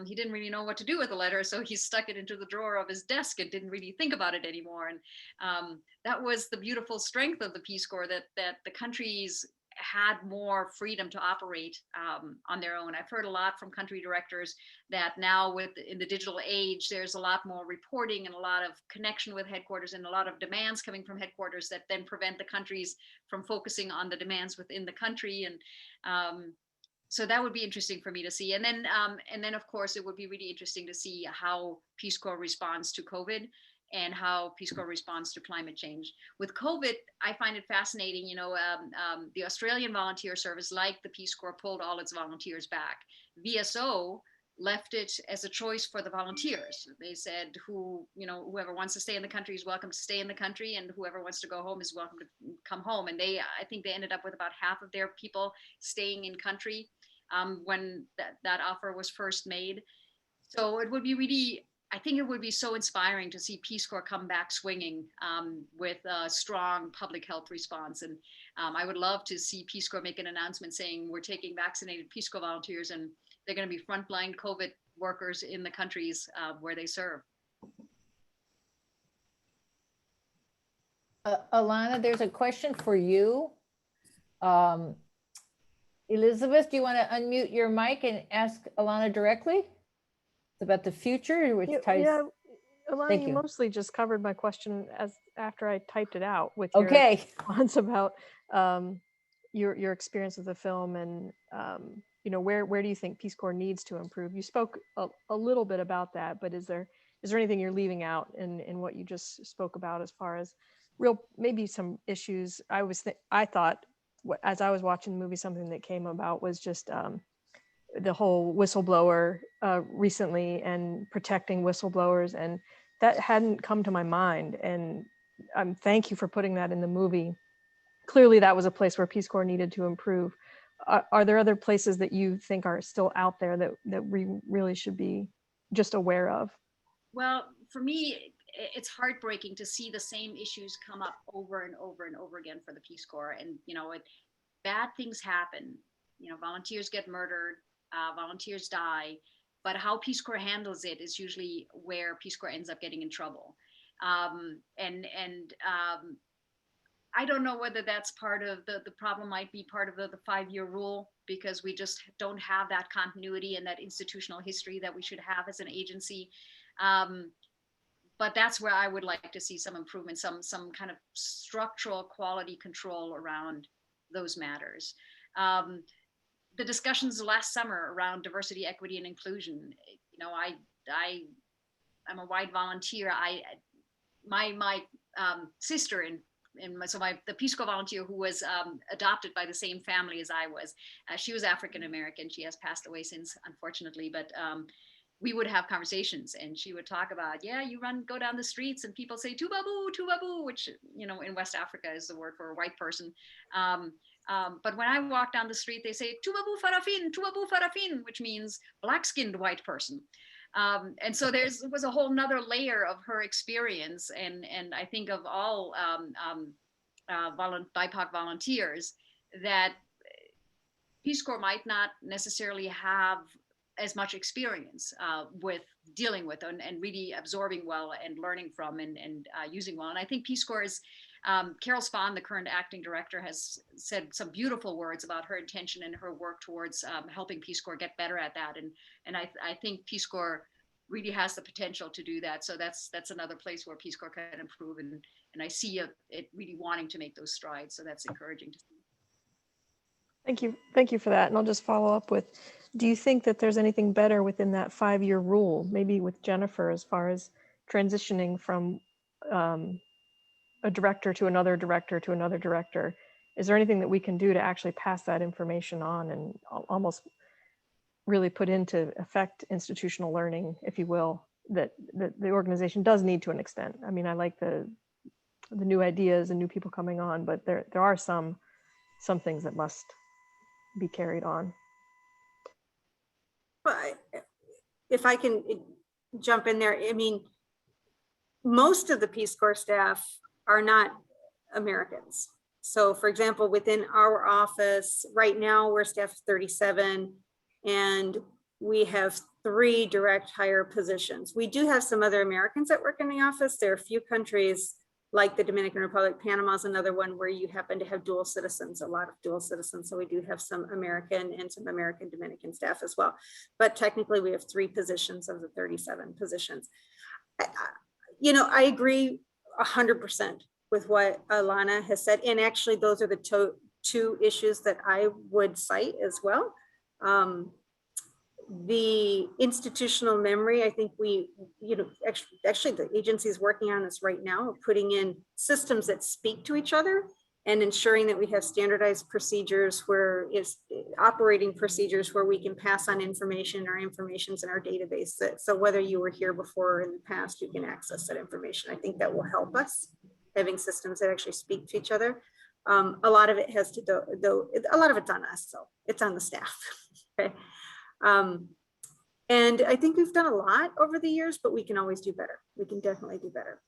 he didn't really know what to do with the letter, so he stuck it into the drawer of his desk and didn't really think about it anymore. And that was the beautiful strength of the Peace Corps, that the countries had more freedom to operate on their own. I've heard a lot from country directors that now in the digital age, there's a lot more reporting and a lot of connection with headquarters, and a lot of demands coming from headquarters that then prevent the countries from focusing on the demands within the country. And so that would be interesting for me to see. And then of course, it would be really interesting to see how Peace Corps responds to COVID, and how Peace Corps responds to climate change. With COVID, I find it fascinating, you know, the Australian Volunteer Service, like the Peace Corps, pulled all its volunteers back. VSO left it as a choice for the volunteers. They said, whoever wants to stay in the country is welcome to stay in the country, and whoever wants to go home is welcome to come home. And I think they ended up with about half of their people staying in country when that offer was first made. So it would be really, I think it would be so inspiring to see Peace Corps come back swinging with a strong public health response. And I would love to see Peace Corps make an announcement saying, we're taking vaccinated Peace Corps volunteers, and they're going to be frontline COVID workers in the countries where they serve. Alana, there's a question for you. Elizabeth, do you want to unmute your mic and ask Alana directly? It's about the future, which ties. Yeah, Alana, Thank you you. mostly just covered my question after I typed it out with your Okay. response about your experience with the film, and where do you think Peace Corps needs to improve? You spoke a little bit about that, but is there anything you're leaving out in what you just spoke about as far as maybe some issues? I thought as I was watching the movie, something that came about was just the whole whistleblower recently, and protecting whistleblowers, and that hadn't come to my mind. And thank you for putting that in the movie. Clearly that was a place where Peace Corps needed to improve. Are there other places that you think are still out there that we really should be just aware of? Well, for me, it's heartbreaking to see the same issues come up over and over and over again for the Peace Corps. And, bad things happen. Volunteers get murdered, volunteers die, but how Peace Corps handles it is usually where Peace Corps ends up getting in trouble. I don't know whether that's part of the problem, might be part of the 5-year rule, because we just don't have that continuity and that institutional history that we should have as an agency. But that's where I would like to see some improvement, some kind of structural quality control around those matters. The discussions last summer around diversity, equity, and inclusion. I'm a white volunteer. My sister the Peace Corps volunteer who was adopted by the same family as I was, she was African American. She has passed away since, unfortunately, but we would have conversations, and she would talk about, you go down the streets and people say tubabu, which, in West Africa is the word for a white person. But when I walk down the street, they say tubabu farafin, which means black-skinned white person. And so was a whole nother layer of her experience. And I think of all BIPOC volunteers, that Peace Corps might not necessarily have as much experience with dealing with and really absorbing well and learning from and using well. And I think Peace Corps is, Carol Spahn, the current acting director, has said some beautiful words about her intention and her work towards helping Peace Corps get better at that. And I think Peace Corps really has the potential to do that. So that's another place where Peace Corps can improve. And I see it really wanting to make those strides. So that's encouraging to see. Thank you for that. And I'll just follow up with, do you think that there's anything better within that 5-year rule, maybe with Jennifer, as far as transitioning from a director to another director to another director? Is there anything that we can do to actually pass that information on and almost really put into effect institutional learning, if you will, that the organization does need to an extent? I mean, I like the new ideas and new people coming on, but there are some things that must be carried on. Well, if I can jump in there, I mean, most of the Peace Corps staff are not Americans. So for example, within our office right now, we're staff 37 and we have 3 direct hire positions. We do have some other Americans that work in the office. There are a few countries like the Dominican Republic. Panama is another one where you happen to have dual citizens, a lot of dual citizens. So we do have some American and some American Dominican staff as well. But technically we have 3 positions of the 37 positions. I agree 100% with what Alana has said. And actually those are the 2 issues that I would cite as well. The institutional memory, I think actually the agency is working on this right now, putting in systems that speak to each other and ensuring that we have standardized procedures operating procedures where we can pass on information. Our information's in our database. So whether you were here before or in the past, you can access that information. I think that will help us, having systems that actually speak to each other. A lot of it has to do, a lot of it's on us, so it's on the staff. Okay. And I think we've done a lot over the years, but we can always do better. We can definitely do better.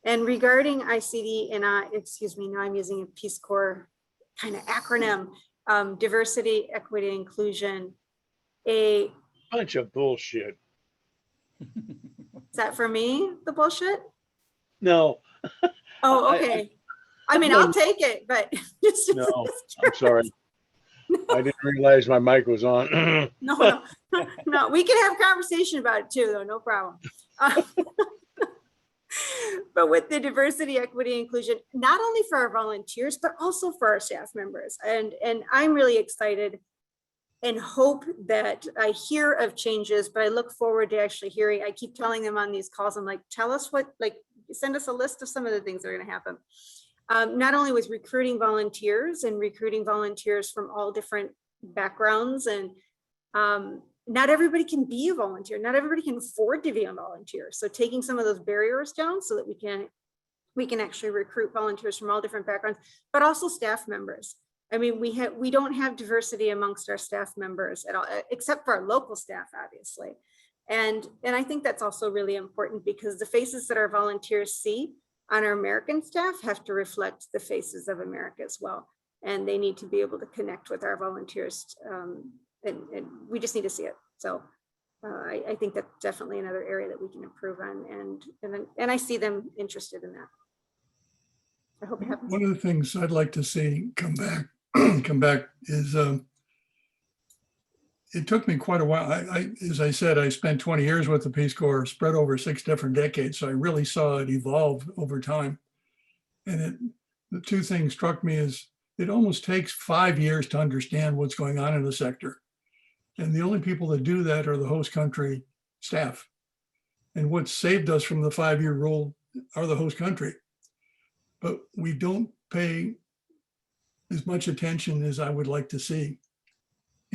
And regarding ICD and now I'm using a Peace Corps kind of acronym, diversity, equity, inclusion. A bunch of bullshit. Is that for me, the bullshit? No. Oh, okay. I'll take it, but no, I'm sorry. I didn't realize my mic was on. No, we can have a conversation about it too, though, no problem. But with the diversity, equity, inclusion, not only for our volunteers, but also for our staff members. And I'm really excited and hope that I hear of changes, but I look forward to actually hearing. I keep telling them on these calls, I'm like, tell us send us a list of some of the things that are going to happen. Not only with recruiting volunteers from all different backgrounds, and not everybody can be a volunteer. Not everybody can afford to be a volunteer. So taking some of those barriers down so that we can actually recruit volunteers from all different backgrounds, but also staff members. I mean, we don't have diversity amongst our staff members at all, except for our local staff, obviously. And I think that's also really important because the faces that our volunteers see on our American staff have to reflect the faces of America as well. And they need to be able to connect with our volunteers. And we just need to see it. So I think that's definitely another area that we can improve on. And I see them interested in that. I hope it happens. One of the things I'd like to see come back is it took me quite a while. As I said, I spent 20 years with the Peace Corps, spread over 6 different decades. So I really saw it evolve over time. And the 2 things struck me is it almost takes 5 years to understand what's going on in the sector. And the only people that do that are the host country staff. And what saved us from the 5-year rule are the host country. But we don't pay as much attention as I would like to see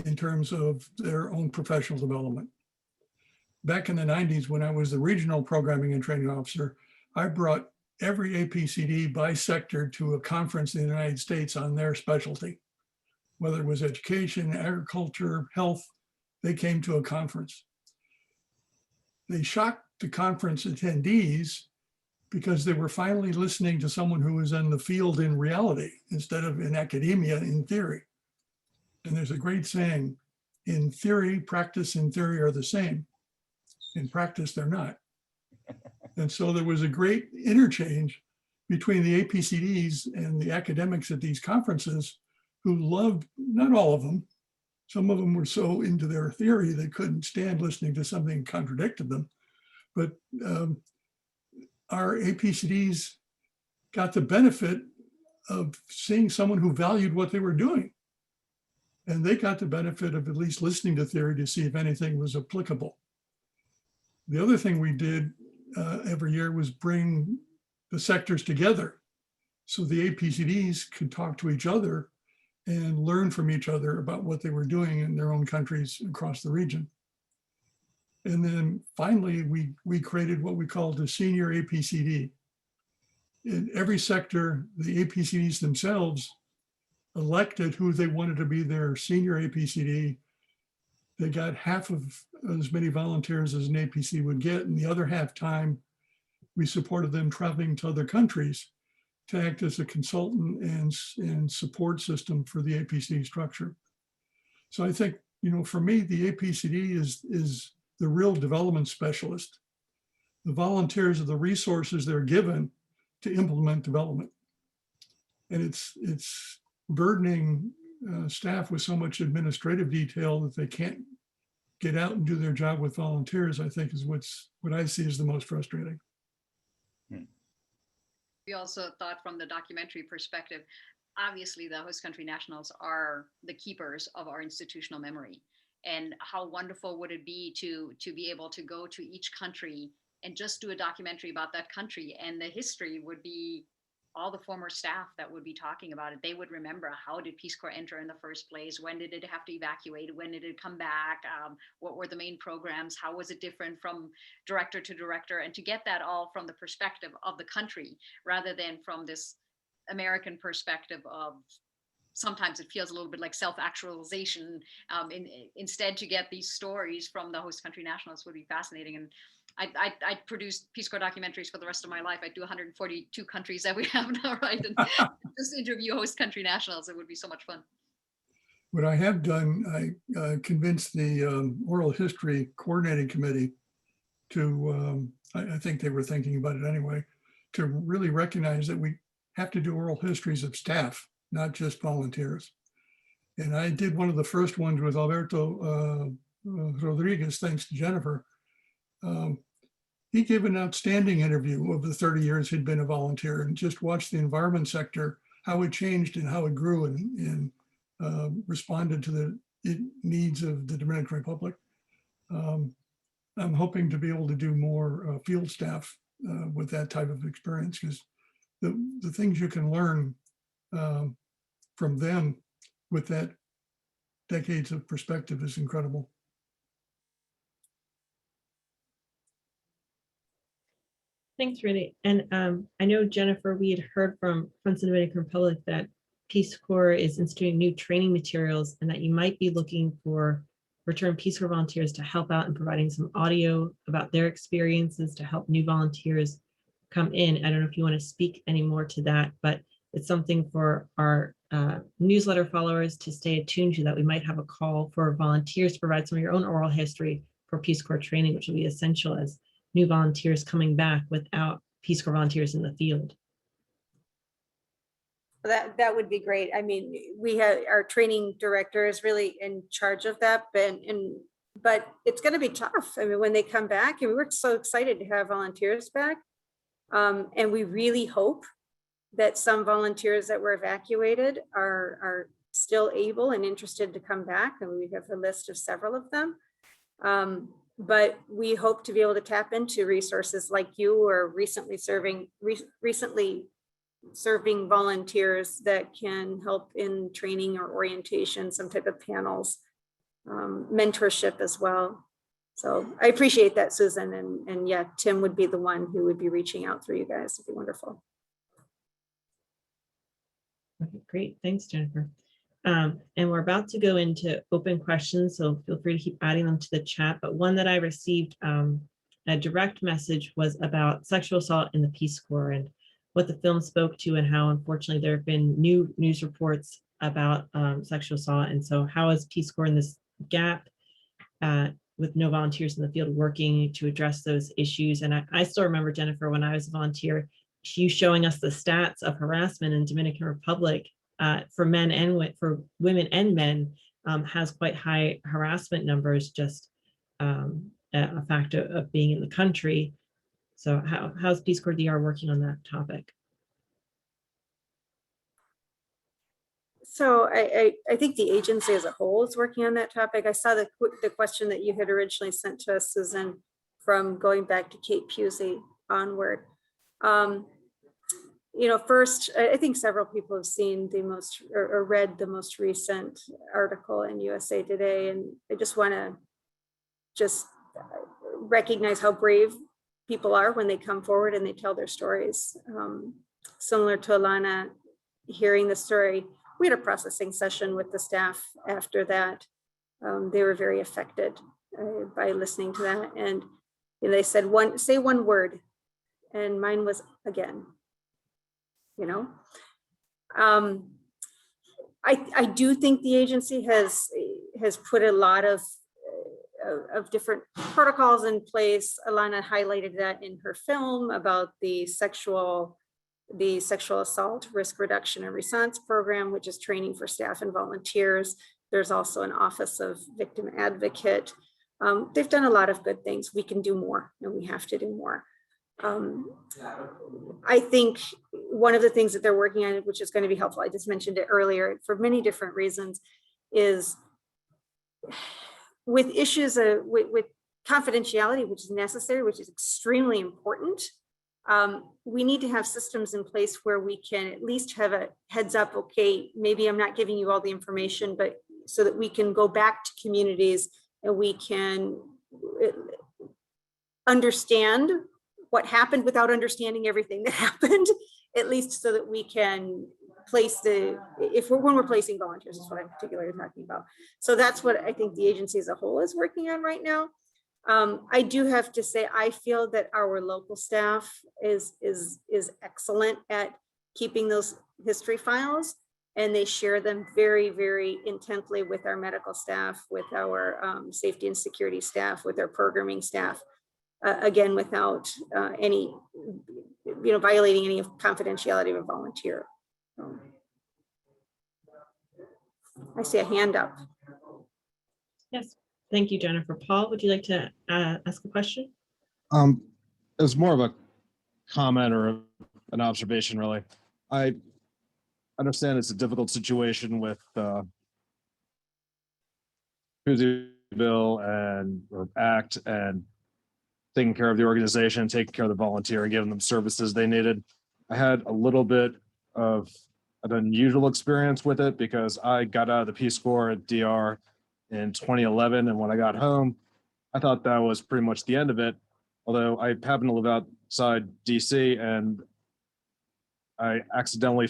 in terms of their own professional development. Back in the 90s, when I was the regional programming and training officer, I brought every APCD by sector to a conference in the United States on their specialty. Whether it was education, agriculture, health, they came to a conference. they shocked the conference attendees because they were finally listening to someone who was in the field in reality instead of in academia in theory. And there's a great saying, in theory, practice and theory are the same. In practice, they're not. And so there was a great interchange between the APCDs and the academics at these conferences who loved, not all of them, some of them were so into their theory they couldn't stand listening to something that contradicted them. But our APCDs got the benefit of seeing someone who valued what they were doing. And they got the benefit of at least listening to theory to see if anything was applicable. The other thing we did every year was bring the sectors together so the APCDs could talk to each other and learn from each other about what they were doing in their own countries across the region. And then finally, we created what we called the senior APCD. In every sector, the APCDs themselves elected who they wanted to be their senior APCD. They got half of as many volunteers as an APC would get, and the other half time, we supported them traveling to other countries to act as a consultant and support system for the APC structure. So I think, for me, the APCD is the real development specialist. The volunteers are the resources they're given to implement development. And it's burdening staff with so much administrative detail that they can't get out and do their job with volunteers, I think is what I see as the most frustrating. We also thought from the documentary perspective, obviously the host country nationals are the keepers of our institutional memory. And how wonderful would it be to be able to go to each country and just do a documentary about that country, and the history would be all the former staff that would be talking about it. They would remember, how did Peace Corps enter in the first place? When did it have to evacuate? When did it come back? What were the main programs? How was it different from director to director? And to get that all from the perspective of the country, rather than from this American perspective of, sometimes it feels a little bit like self-actualization. Instead, to get these stories from the host country nationals would be fascinating. And I produce Peace Corps documentaries for the rest of my life. I do 142 countries that we have now, right? And just interview host country nationals. It would be so much fun. What I have done, I convinced the oral history coordinating committee to, I think they were thinking about it anyway, to really recognize that we have to do oral histories of staff, not just volunteers. And I did one of the first ones with Alberto Rodriguez, thanks to Jennifer. He gave an outstanding interview of the 30 years he'd been a volunteer, and just watched the environment sector, how it changed and how it grew and responded to the needs of the Dominican Republic. I'm hoping to be able to do more field staff with that type of experience, because the things you can learn from them with that decades of perspective is incredible. Thanks, Randy. And I know, Jennifer, we had heard from Friends of the Dominican Republic that Peace Corps is instituting new training materials, and that you might be looking for returned Peace Corps volunteers to help out in providing some audio about their experiences to help new volunteers come in. I don't know if you want to speak any more to that, but it's something for our newsletter followers to stay attuned to, that we might have a call for volunteers to provide some of your own oral history for Peace Corps training, which will be essential as new volunteers coming back without Peace Corps volunteers in the field. That would be great. I mean, we have our training director is really in charge of that, but it's going to be tough. I mean, when they come back, and we're so excited to have volunteers back, and we really hope that some volunteers that were evacuated are still able and interested to come back, and we have a list of several of them. But we hope to be able to tap into resources like you, or recently serving volunteers that can help in training or orientation, some type of panels, mentorship as well. So I appreciate that, Susan. And yeah, Tim would be the one who would be reaching out through you guys. It'd be wonderful. Okay, great. Thanks, Jennifer. And we're about to go into open questions, so feel free to keep adding them to the chat. But one that I received a direct message was about sexual assault in the Peace Corps and what the film spoke to, and how unfortunately there have been new news reports about sexual assault. And so how is Peace Corps in this gap with no volunteers in the field working to address those issues? And I still remember, Jennifer, when I was a volunteer, you showing us the stats of harassment in Dominican Republic for men and for women and men has quite high harassment numbers, just a fact of being in the country. So how's Peace Corps DR working on that topic? So I think the agency as a whole is working on that topic. I saw the question that you had originally sent to us, Susan, from going back to Kate Pusey onward. First, I think several people have seen or read the most recent article in USA Today, and I just want to recognize how brave people are when they come forward and they tell their stories. Similar to Alana, hearing the story, we had a processing session with the staff after that. They were very affected by listening to that, and they said, say one word, and mine was again. I do think the agency has put a lot of different protocols in place. Alana highlighted that in her film about the sexual assault risk reduction and response program, which is training for staff and volunteers. There's also an office of victim advocate. They've done a lot of good things. We can do more, and we have to do more. I think one of the things that they're working on, which is going to be helpful, I just mentioned it earlier for many different reasons, is with issues with confidentiality, which is necessary, which is extremely important. We need to have systems in place where we can at least have a heads up, okay, maybe I'm not giving you all the information, but so that we can go back to communities and we can understand what happened without understanding everything that happened, at least so that we can place when we're placing volunteers, is what I'm particularly talking about. So that's what I think the agency as a whole is working on right now. I do have to say, I feel that our local staff is excellent at keeping those history files, and they share them very, very intently with our medical staff, with our safety and security staff, with our programming staff. Again, without any, violating any confidentiality of a volunteer. I see a hand up. Yes, thank you, Jennifer. Paul, would you like to ask a question? It was more of a comment or an observation, really. I understand it's a difficult situation with Bill or Act and taking care of the organization, taking care of the volunteer, and giving them services they needed. I had a little bit of an unusual experience with it because I got out of the Peace Corps at DR in 2011, and when I got home, I thought that was pretty much the end of it. Although I happen to live outside DC, and I accidentally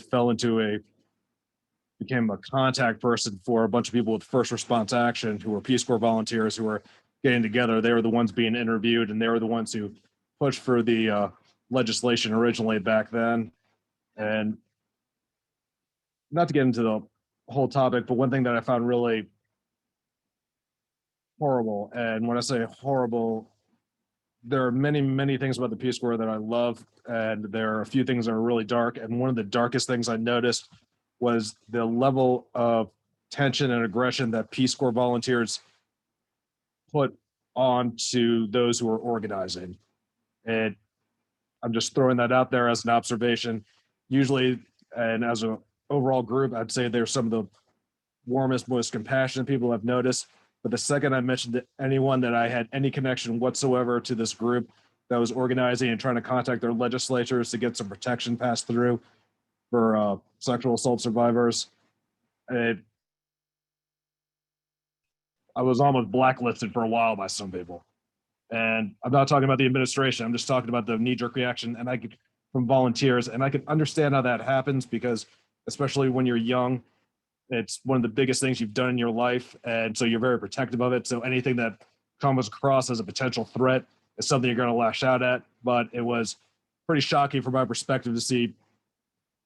became a contact person for a bunch of people with First Response Action who were Peace Corps volunteers who were getting together. They were the ones being interviewed, and they were the ones who pushed for the legislation originally back then. And not to get into the whole topic, but one thing that I found really horrible, and when I say horrible, there are many, many things about the Peace Corps that I love, and there are a few things that are really dark. And one of the darkest things I noticed was the level of tension and aggression that Peace Corps volunteers put onto those who are organizing. And I'm just throwing that out there as an observation. Usually, and as an overall group, I'd say they're some of the warmest, most compassionate people I've noticed. But the second I mentioned to anyone that I had any connection whatsoever to this group that was organizing and trying to contact their legislatures to get some protection passed through for sexual assault survivors, I was almost blacklisted for a while by some people. And I'm not talking about the administration. I'm just talking about the knee-jerk reaction from volunteers. And I can understand how that happens because, especially when you're young, it's one of the biggest things you've done in your life. And so you're very protective of it. So anything that comes across as a potential threat, is something you're going to lash out at. But it was pretty shocking from my perspective to see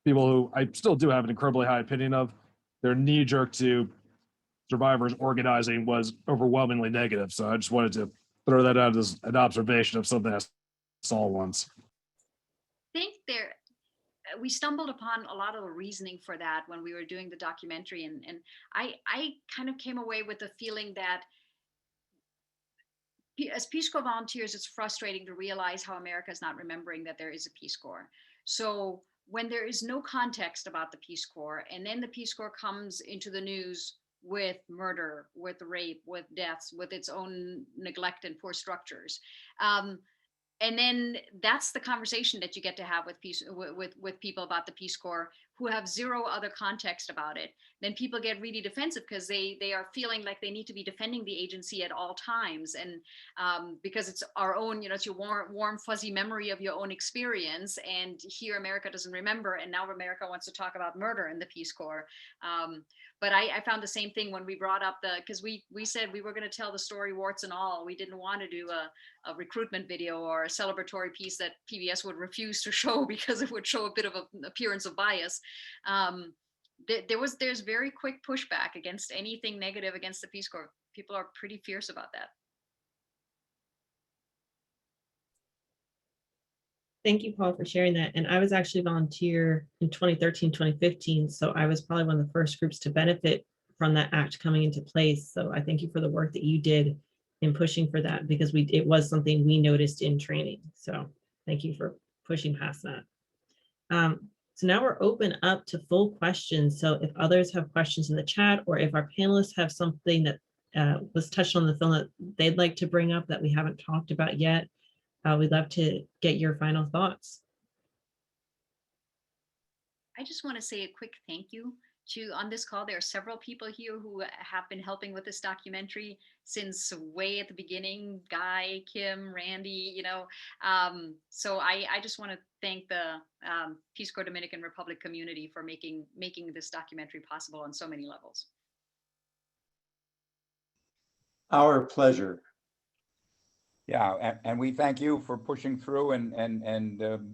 people who I still do have an incredibly high opinion of, their knee jerk to survivors organizing was overwhelmingly negative. So I just wanted to throw that out as an observation of something I saw once. I think we stumbled upon a lot of the reasoning for that when we were doing the documentary. And I kind of came away with the feeling that as Peace Corps volunteers, it's frustrating to realize how America is not remembering that there is a Peace Corps. So when there is no context about the Peace Corps, and then the Peace Corps comes into the news with murder, with rape, with deaths, with its own neglect and poor structures. And then that's the conversation that you get to have with people about the Peace Corps who have zero other context about it. Then people get really defensive because they are feeling like they need to be defending the agency at all times. And because it's our own, it's your warm, fuzzy memory of your own experience. And here America doesn't remember. And now America wants to talk about murder in the Peace Corps. But I found the same thing when we brought up because we said we were going to tell the story warts and all. We didn't want to do a recruitment video or a celebratory piece that PBS would refuse to show because it would show a bit of an appearance of bias. There's very quick pushback against anything negative against the Peace Corps. People are pretty fierce about that. Thank you, Paul, for sharing that. And I was actually volunteer in 2013, 2015. So I was probably one of the first groups to benefit from that act coming into place. So I thank you for the work that you did in pushing for that, because it was something we noticed in training. So thank you for pushing past that. So now we're open up to full questions. So if others have questions in the chat, or if our panelists have something that was touched on the film that they'd like to bring up that we haven't talked about yet, we'd love to get your final thoughts. I just want to say a quick thank you on this call. There are several people here who have been helping with this documentary since way at the beginning. Guy, Kim, Randy, so I just want to thank the Peace Corps Dominican Republic community for making this documentary possible on so many levels. Our pleasure. Yeah, and we thank you for pushing through and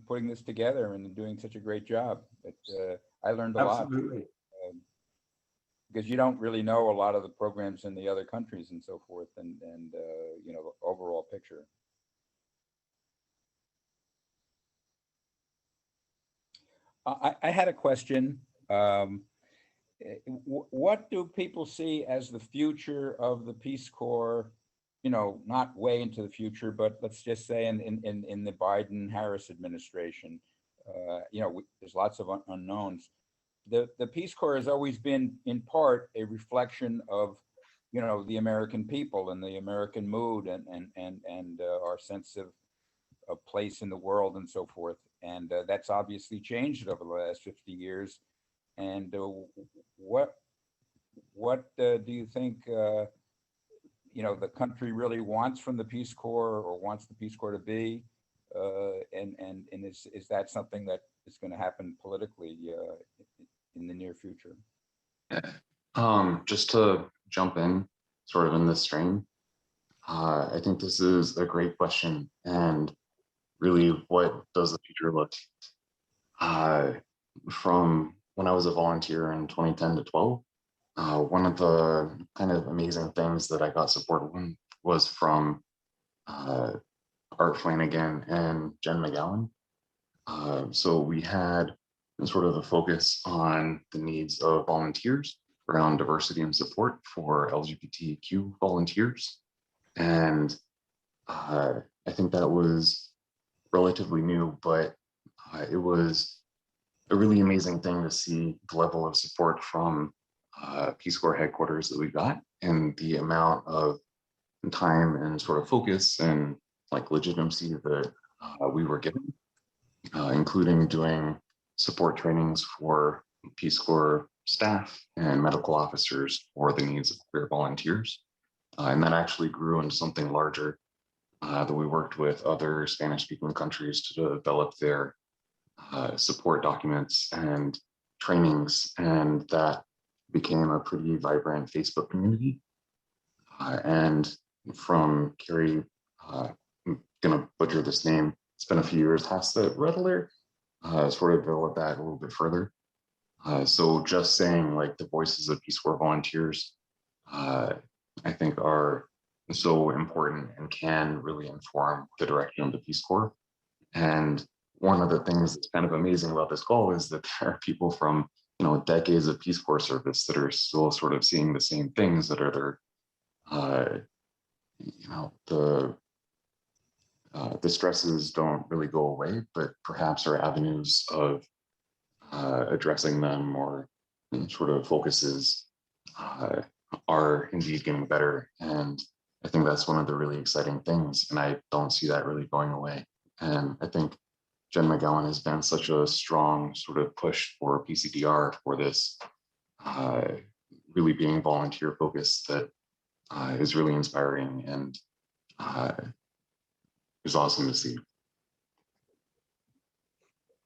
putting this together and doing such a great job. I learned a lot. Absolutely. Because you don't really know a lot of the programs in the other countries and so forth, and the overall picture. I had a question. What do people see as the future of the Peace Corps? Not way into the future, but let's just say in the Biden-Harris administration. There's lots of unknowns. The Peace Corps has always been, in part, a reflection of, the American people and the American mood and our sense of place in the world and so forth. And that's obviously changed over the last 50 years. And what do you think, the country really wants from the Peace Corps, or wants the Peace Corps to be? And is that something that is going to happen politically in the near future? Just to jump in sort of in this strain, I think this is a great question. And really, what does the future look? From when I was a volunteer in 2010 to 12, one of the kind of amazing things that I got support on was from Art Flanagan and Jen McGowan. So we had sort of a focus on the needs of volunteers around diversity and support for LGBTQ volunteers. And I think that was relatively new, but it was a really amazing thing to see the level of support from Peace Corps headquarters that we got, and the amount of time and sort of focus and legitimacy that we were given, including doing support trainings for Peace Corps staff and medical officers for the needs of queer volunteers. And that actually grew into something larger that we worked with other Spanish-speaking countries to develop their support documents and trainings, and that became a pretty vibrant Facebook community. And from Carrie gonna butcher this name. It's been a few years. Hasta Redler, sort of develop that a little bit further. So just saying like the voices of Peace Corps volunteers, I think are so important and can really inform the direction of the Peace Corps. And one of the things that's kind of amazing about this call is that there are people from, you know, decades of Peace Corps service that are still sort of seeing the same things that are their, you know, the stresses don't really go away, but perhaps are avenues of addressing them, or sort of focuses are indeed getting better. And I think that's one of the really exciting things. And I don't see that really going away. And I think Jen McGowan has been such a strong sort of push for PCDR for this really being volunteer focused that is really inspiring and is awesome to see.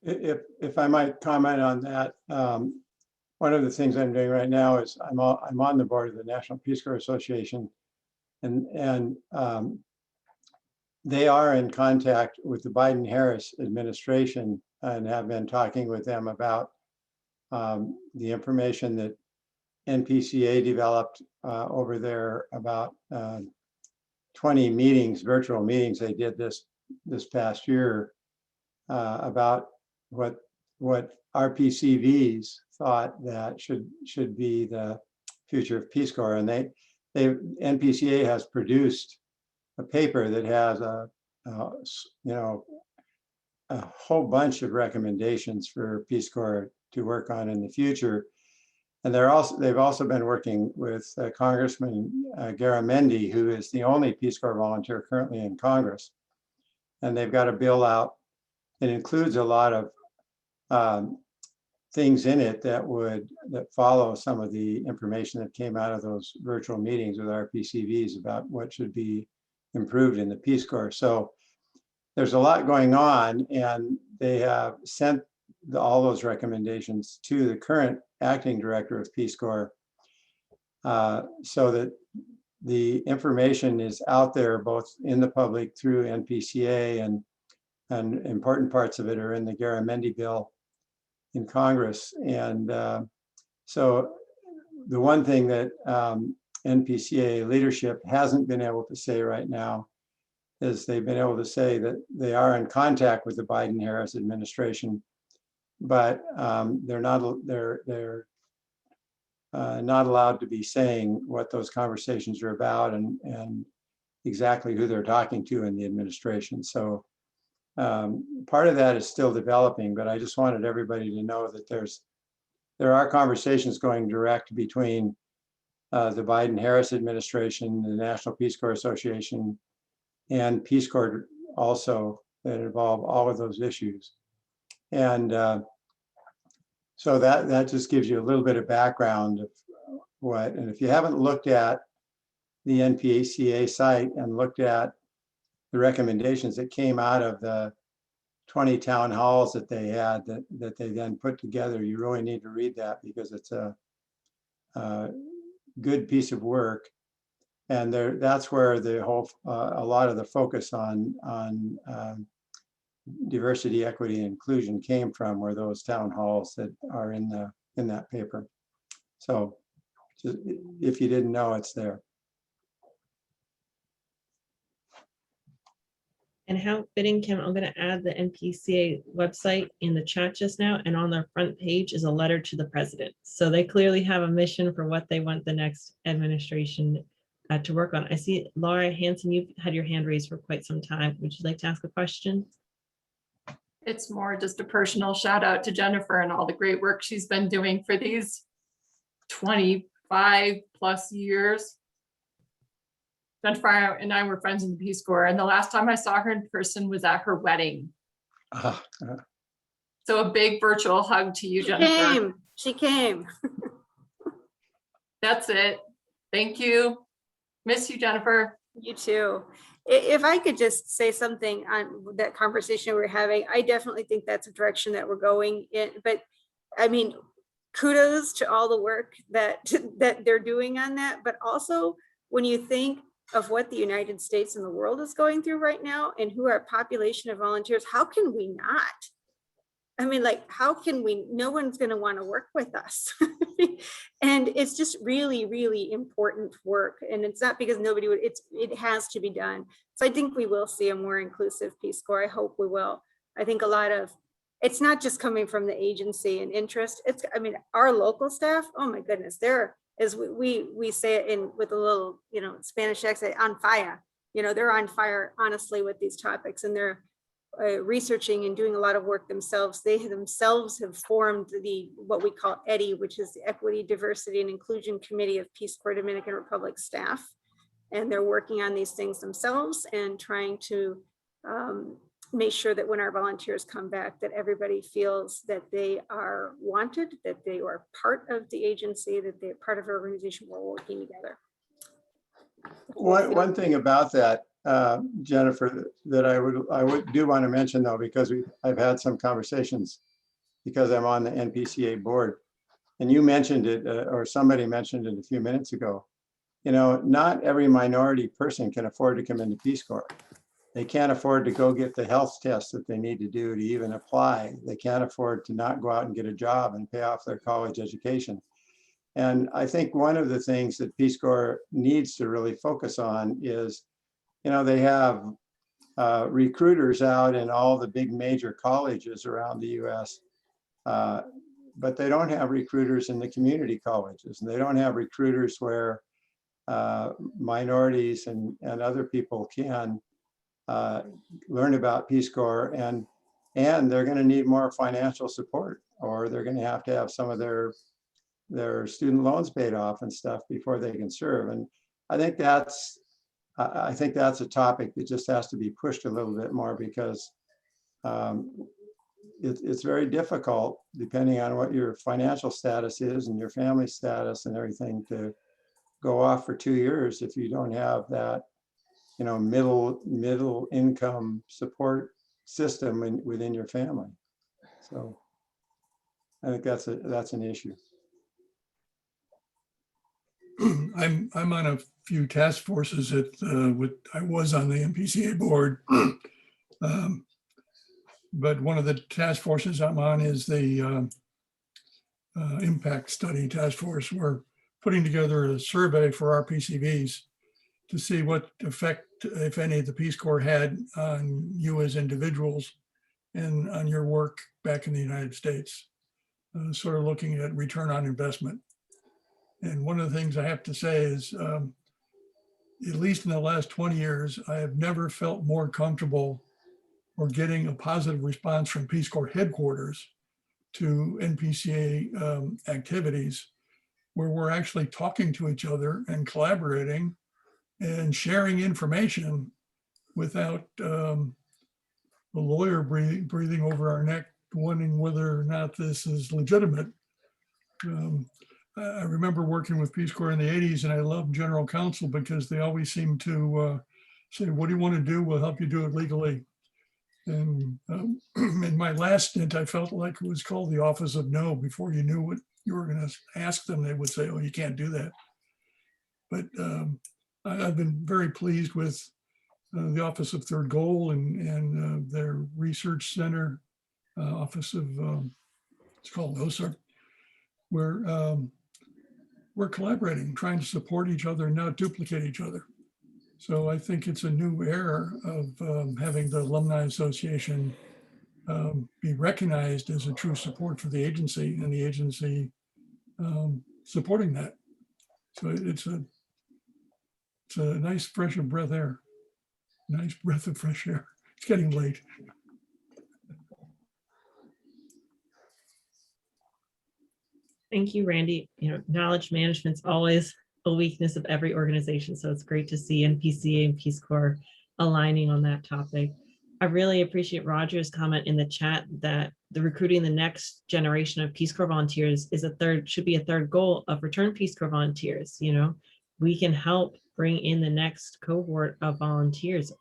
If I might comment on that, one of the things I'm doing right now is I'm on the board of the National Peace Corps Association, and they are in contact with the Biden-Harris administration and have been talking with them about the information that NPCA developed over there about 20 meetings, virtual meetings they did this past year about what RPCVs thought that should be the future of Peace Corps. And NPCA has produced a paper that has a whole bunch of recommendations for Peace Corps to work on in the future. And they've also been working with Congressman Garamendi, who is the only Peace Corps volunteer currently in Congress. And they've got a bill out that includes a lot of things in it that follow some of the information that came out of those virtual meetings with RPCVs about what should be improved in the Peace Corps. So there's a lot going on, and they have sent all those recommendations to the current acting director of Peace Corps so that the information is out there both in the public through NPCA, and important parts of it are in the Garamendi bill in Congress. And so the one thing that NPCA leadership hasn't been able to say right now is they've been able to say that they are in contact with the Biden-Harris administration, but they're not allowed to be saying what those conversations are about and exactly who they're talking to in the administration. So part of that is still developing, but I just wanted everybody to know that there are conversations going direct between the Biden-Harris administration, the National Peace Corps Association, and Peace Corps also, that involve all of those issues. And so that just gives you a little bit of background of what, and if you haven't looked at the NPCA site and looked at the recommendations that came out of the 20 town halls that they had that they then put together, you really need to read that, because it's a good piece of work. And that's where the whole a lot of the focus on diversity, equity, and inclusion came from, were those town halls that are in that paper. So just, if you didn't know, it's there. And how fitting, Kim, I'm going to add the NPCA website in the chat just now, and on their front page is a letter to the president. So they clearly have a mission for what they want the next administration to work on. I see Laura Hanson, you've had your hand raised for quite some time. Would you like to ask a question? It's more just a personal shout out to Jennifer and all the great work she's been doing for these 25 plus years. Jennifer and I were friends in the Peace Corps, and the last time I saw her in person was at her wedding. So a big virtual hug to you, Jennifer. She came. That's it. Thank you. Miss you, Jennifer. You too. If I could just say something on that conversation we're having, I definitely think that's a direction that we're going in. But I mean, kudos to all the work that they're doing on that. But also, when you think of what the United States and the world is going through right now and who our population of volunteers, how can we not? I mean, like, how can we, no one's going to want to work with us. And it's just really, really important work. And it's not because nobody would, it has to be done. So I think we will see a more inclusive Peace Corps. I hope we will. I think a lot of, it's not just coming from the agency and interest. It's, I mean, our local staff, oh my goodness, they're, as we say it in with a little, you know, Spanish accent, on fire. You know, they're on fire, honestly, with these topics, and they're researching and doing a lot of work themselves. They themselves have formed the, what we call EDI, which is the Equity, Diversity, and Inclusion Committee of Peace Corps Dominican Republic staff. And they're working on these things themselves and trying to make sure that when our volunteers come back, that everybody feels that they are wanted, that they are part of the agency, that they're part of our organization, we're working together. One thing about that, Jennifer, that I would do want to mention though, because I've had some conversations because I'm on the NPCA board, and you mentioned it, or somebody mentioned it a few minutes ago. You know, not every minority person can afford to come into Peace Corps. They can't afford to go get the health tests that they need to do to even apply. They can't afford to not go out and get a job and pay off their college education. And I think one of the things that Peace Corps needs to really focus on is, you know, they have recruiters out in all the big major colleges around the US, but they don't have recruiters in the community colleges, and they don't have recruiters where minorities and other people can learn about Peace Corps, and they're going to need more financial support, or they're going to have some of their student loans paid off and stuff before they can serve. And I think that's a topic that just has to be pushed a little bit more, because it's very difficult, depending on what your financial status is and your family status and everything, to go off for 2 years if you don't have that, you know, middle income support system within your family. So I think that's an issue. I'm on a few task forces that I was on the MPCA board, but one of the task forces I'm on is the impact study task force. We're putting together a survey for RPCVs to see what effect, if any, the Peace Corps had on you as individuals and on your work back in the United States, sort of looking at return on investment. And one of the things I have to say is, at least in the last 20 years, I have never felt more comfortable or getting a positive response from Peace Corps headquarters to NPCA activities, where we're actually talking to each other and collaborating and sharing information without a lawyer breathing over our neck, wondering whether or not this is legitimate. I remember working with Peace Corps in the 80s, and I loved General Counsel because they always seemed to say, what do you want to do? We'll help you do it legally. And in my last stint, I felt like it was called the Office of No. Before you knew what you were going to ask them, they would say, oh, you can't do that. But I've been very pleased with the Office of Third Goal and their research center, Office of, it's called OSAR, where we're collaborating, trying to support each other and not duplicate each other. So I think it's a new era of having the Alumni Association be recognized as a true support for the agency, and the agency supporting that. So it's a nice fresh breath air, nice breath of fresh air. It's getting late. Thank you, Randy. You know, knowledge management's always a weakness of every organization. So it's great to see NPCA and Peace Corps aligning on that topic. I really appreciate Roger's comment in the chat that the recruiting the next generation of Peace Corps volunteers is should be a third goal of return Peace Corps volunteers. You know, we can help bring in the next cohort of volunteers.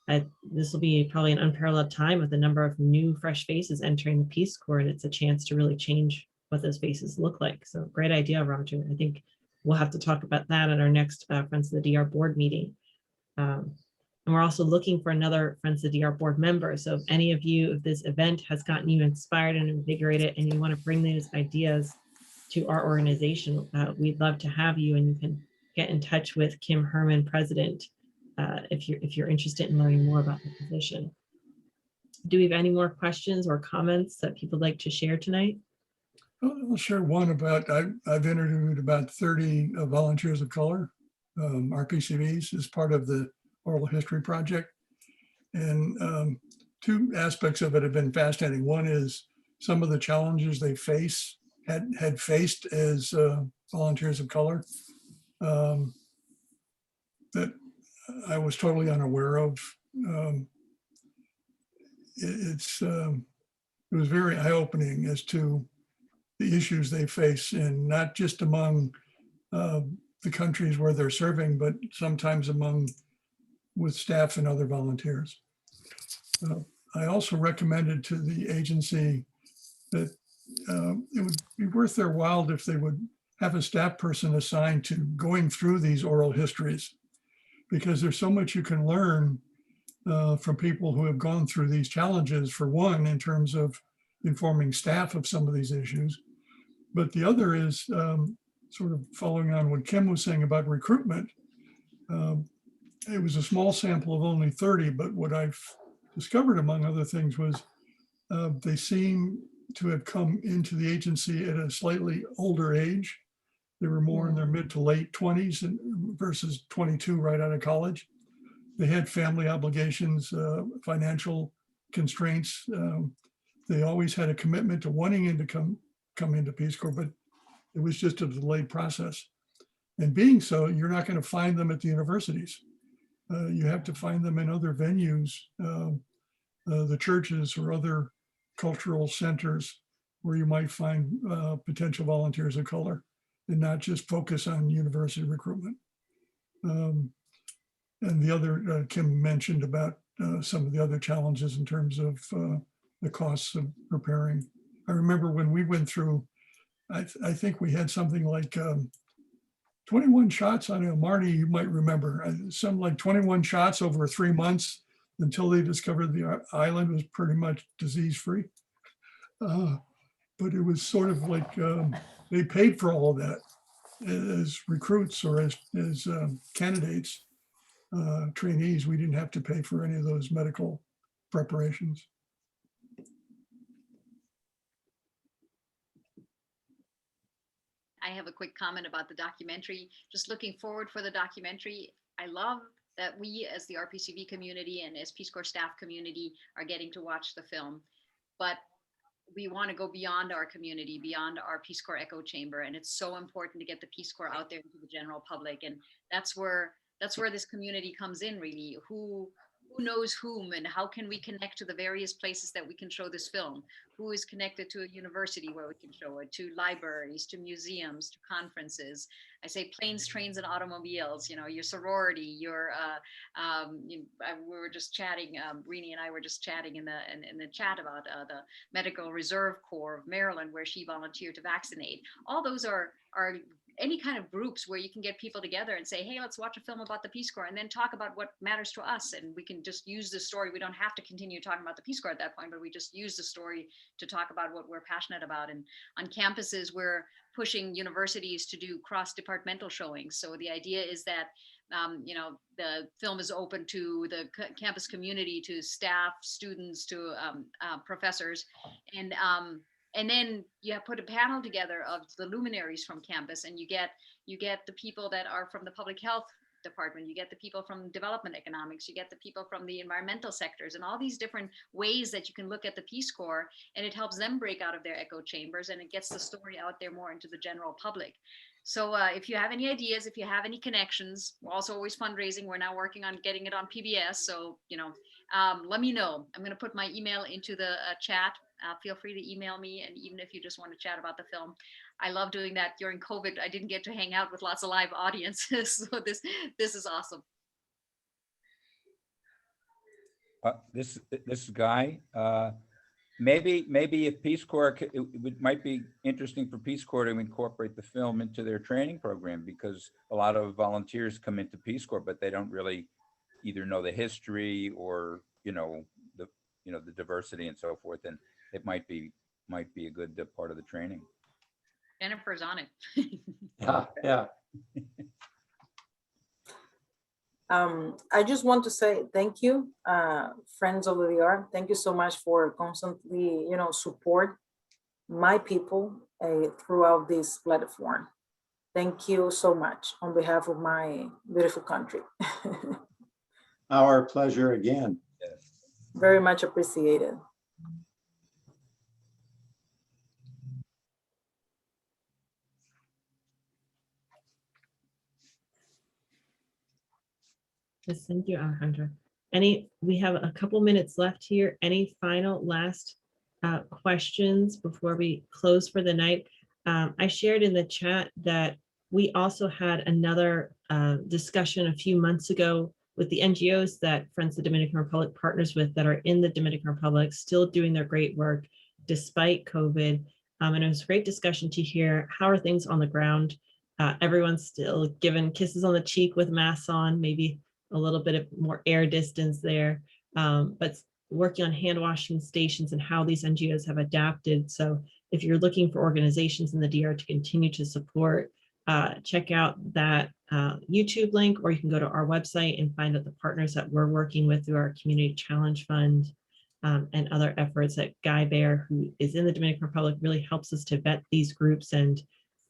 This will be probably an unparalleled time with the number of new, fresh faces entering the Peace Corps, and it's a chance to really change what those faces look like. So great idea, Roger. I think we'll have to talk about that at our next Friends of the DR board meeting. And we're also looking for another Friends of the DR board member. So if any of you, if this event has gotten you inspired and invigorated and you want to bring those ideas to our organization, we'd love to have you, and you can get in touch with Kim Herman, president, if you're interested in learning more about the position. Do we have any more questions or comments that people would like to share tonight? I'll share one about, I've interviewed about 30 volunteers of color, RPCVs, as part of the Oral History Project. And two aspects of it have been fascinating. One is some of the challenges they had faced as volunteers of color that I was totally unaware of. It was very eye-opening as to the issues they face, and not just among the countries where they're serving, but sometimes with staff and other volunteers. I also recommended to the agency that it would be worth their while if they would have a staff person assigned to going through these oral histories, because there's so much you can learn from people who have gone through these challenges, for one, in terms of informing staff of some of these issues. But the other is sort of following on what Kim was saying about recruitment. It was a small sample of only 30, but what I've discovered, among other things, was they seem to have come into the agency at a slightly older age. They were more in their mid to late 20s versus 22 right out of college. They had family obligations, financial constraints. They always had a commitment to wanting to come into Peace Corps, but it was just a delayed process. And being so, you're not going to find them at the universities. You have to find them in other venues, the churches or other cultural centers where you might find potential volunteers of color, and not just focus on university recruitment. And the other, Kim mentioned about some of the other challenges in terms of the costs of preparing. I remember when we went through, I think we had something like 21 shots on it. Marty, you might remember, some like 21 shots over 3 months until they discovered the island was pretty much disease-free. But it was sort of like they paid for all of that as recruits or as candidates, trainees. We didn't have to pay for any of those medical preparations. I have a quick comment about the documentary. Just looking forward for the documentary. I love that we as the RPCV community and as Peace Corps staff community are getting to watch the film, but we want to go beyond our community, beyond our Peace Corps echo chamber. And it's so important to get the Peace Corps out there to the general public. And that's where this community comes in, really. Who knows whom, and how can we connect to the various places that we can show this film? Who is connected to a university where we can show it, to libraries, to museums, to conferences? I say planes, trains, and automobiles, your sorority, we were just chatting, Rini and I were just chatting in the chat about the Medical Reserve Corps of Maryland, where she volunteered to vaccinate. All those are any kind of groups where you can get people together and say, hey, let's watch a film about the Peace Corps, and then talk about what matters to us. And we can just use the story. We don't have to continue talking about the Peace Corps at that point, but we just use the story to talk about what we're passionate about. And on campuses, we're pushing universities to do cross-departmental showings. So the idea is that the film is open to the campus community, to staff, students, to professors, and then you put a panel together of the luminaries from campus, and you get the people that are from the public health department, you get the people from development economics, you get the people from the environmental sectors, and all these different ways that you can look at the Peace Corps, and it helps them break out of their echo chambers, and it gets the story out there more into the general public. So if you have any ideas, if you have any connections, we're also always fundraising. We're now working on getting it on PBS. So, let me know. I'm going to put my email into the chat. Feel free to email me. And even if you just want to chat about the film, I love doing that. During COVID, I didn't get to hang out with lots of live audiences. So this is awesome. This is Guy. maybe if Peace Corps, might be interesting for Peace Corps to incorporate the film into their training program, because a lot of volunteers come into Peace Corps, but they don't really either know the history or, the diversity and so forth. And it might be a good part of the training. Jennifer's on it. Yeah. I just want to say thank you, friends of the DR. Thank you so much for constantly, support my people throughout this platform. Thank you so much on behalf of my beautiful country. Our pleasure again. Yes. Very much appreciated. Yes, thank you, Alejandra. We have a couple minutes left here. Any final last questions before we close for the night? I shared in the chat that we also had another discussion a few months ago with the NGOs that Friends of the Dominican Republic partners with that are in the Dominican Republic, still doing their great work despite COVID. And it was a great discussion to hear how are things on the ground. Everyone's still given kisses on the cheek with masks on, maybe a little bit of more air distance there, but working on hand washing stations and how these NGOs have adapted. So if you're looking for organizations in the DR to continue to support, check out that YouTube link, or you can go to our website and find out the partners that we're working with through our Community Challenge Fund and other efforts that Baehr, who is in the Dominican Republic, really helps us to vet these groups. And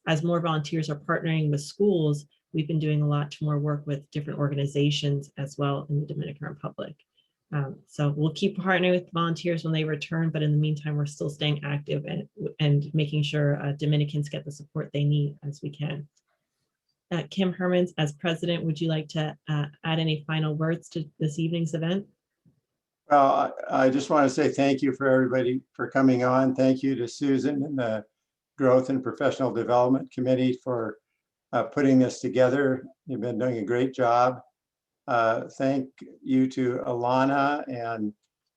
as more volunteers are partnering with schools, we've been doing a lot more work with different organizations as well in the Dominican Republic. So we'll keep partnering with volunteers when they return, but in the meantime, we're still staying active and making sure Dominicans get the support they need as we can. Kim Hermans, as president, would you like to add any final words to this evening's event? Well, I just want to say thank you for everybody for coming on. Thank you to Susan and the Growth and Professional Development Committee for putting this together. You've been doing a great job. Thank you to Alana and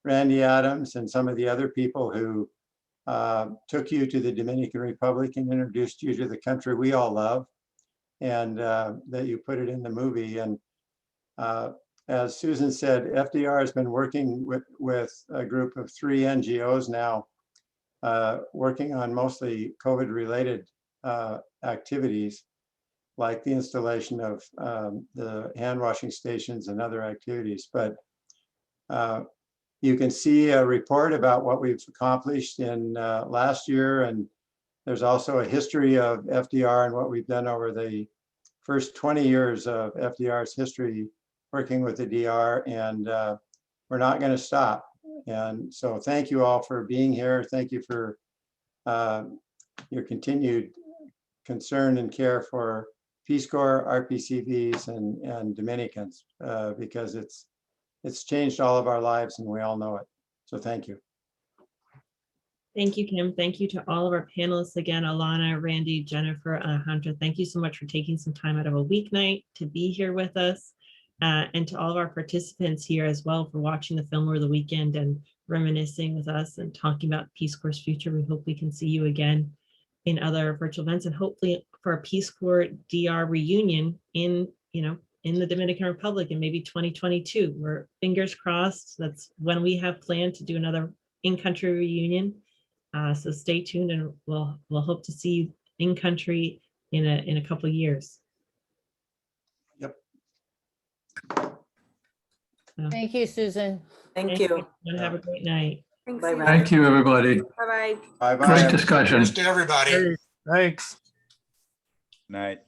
Randy Adams and some of the other people who took you to the Dominican Republic and introduced you to the country we all love, and that you put it in the movie. And as Susan said, FDR has been working with a group of 3 NGOs now, working on mostly COVID-related activities, like the installation of the hand washing stations and other activities. But you can see a report about what we've accomplished in last year. And there's also a history of FDR and what we've done over the first 20 years of FDR's history working with the DR. And we're not going to stop. And so thank you all for being here. Thank you for your continued concern and care for Peace Corps, RPCVs, and Dominicans, because it's changed all of our lives and we all know it. So thank you. Thank you, Kim. Thank you to all of our panelists again, Alana, Randy, Jennifer, Alejandra. Thank you so much for taking some time out of a weeknight to be here with us. And to all of our participants here as well for watching the film over the weekend and reminiscing with us and talking about Peace Corps' future. We hope we can see you again in other virtual events, and hopefully for a Peace Corps DR reunion in the Dominican Republic in maybe 2022. We're fingers crossed. That's when we have planned to do another in-country reunion. So stay tuned, and we'll hope to see you in country in a couple of years. Yep. Thank you, Susan. Thank you. And have a great night. Thanks. Bye-bye. Thank you, everybody. Bye-bye. Bye-bye. Great discussion. Cheers to everybody. Thanks. Night.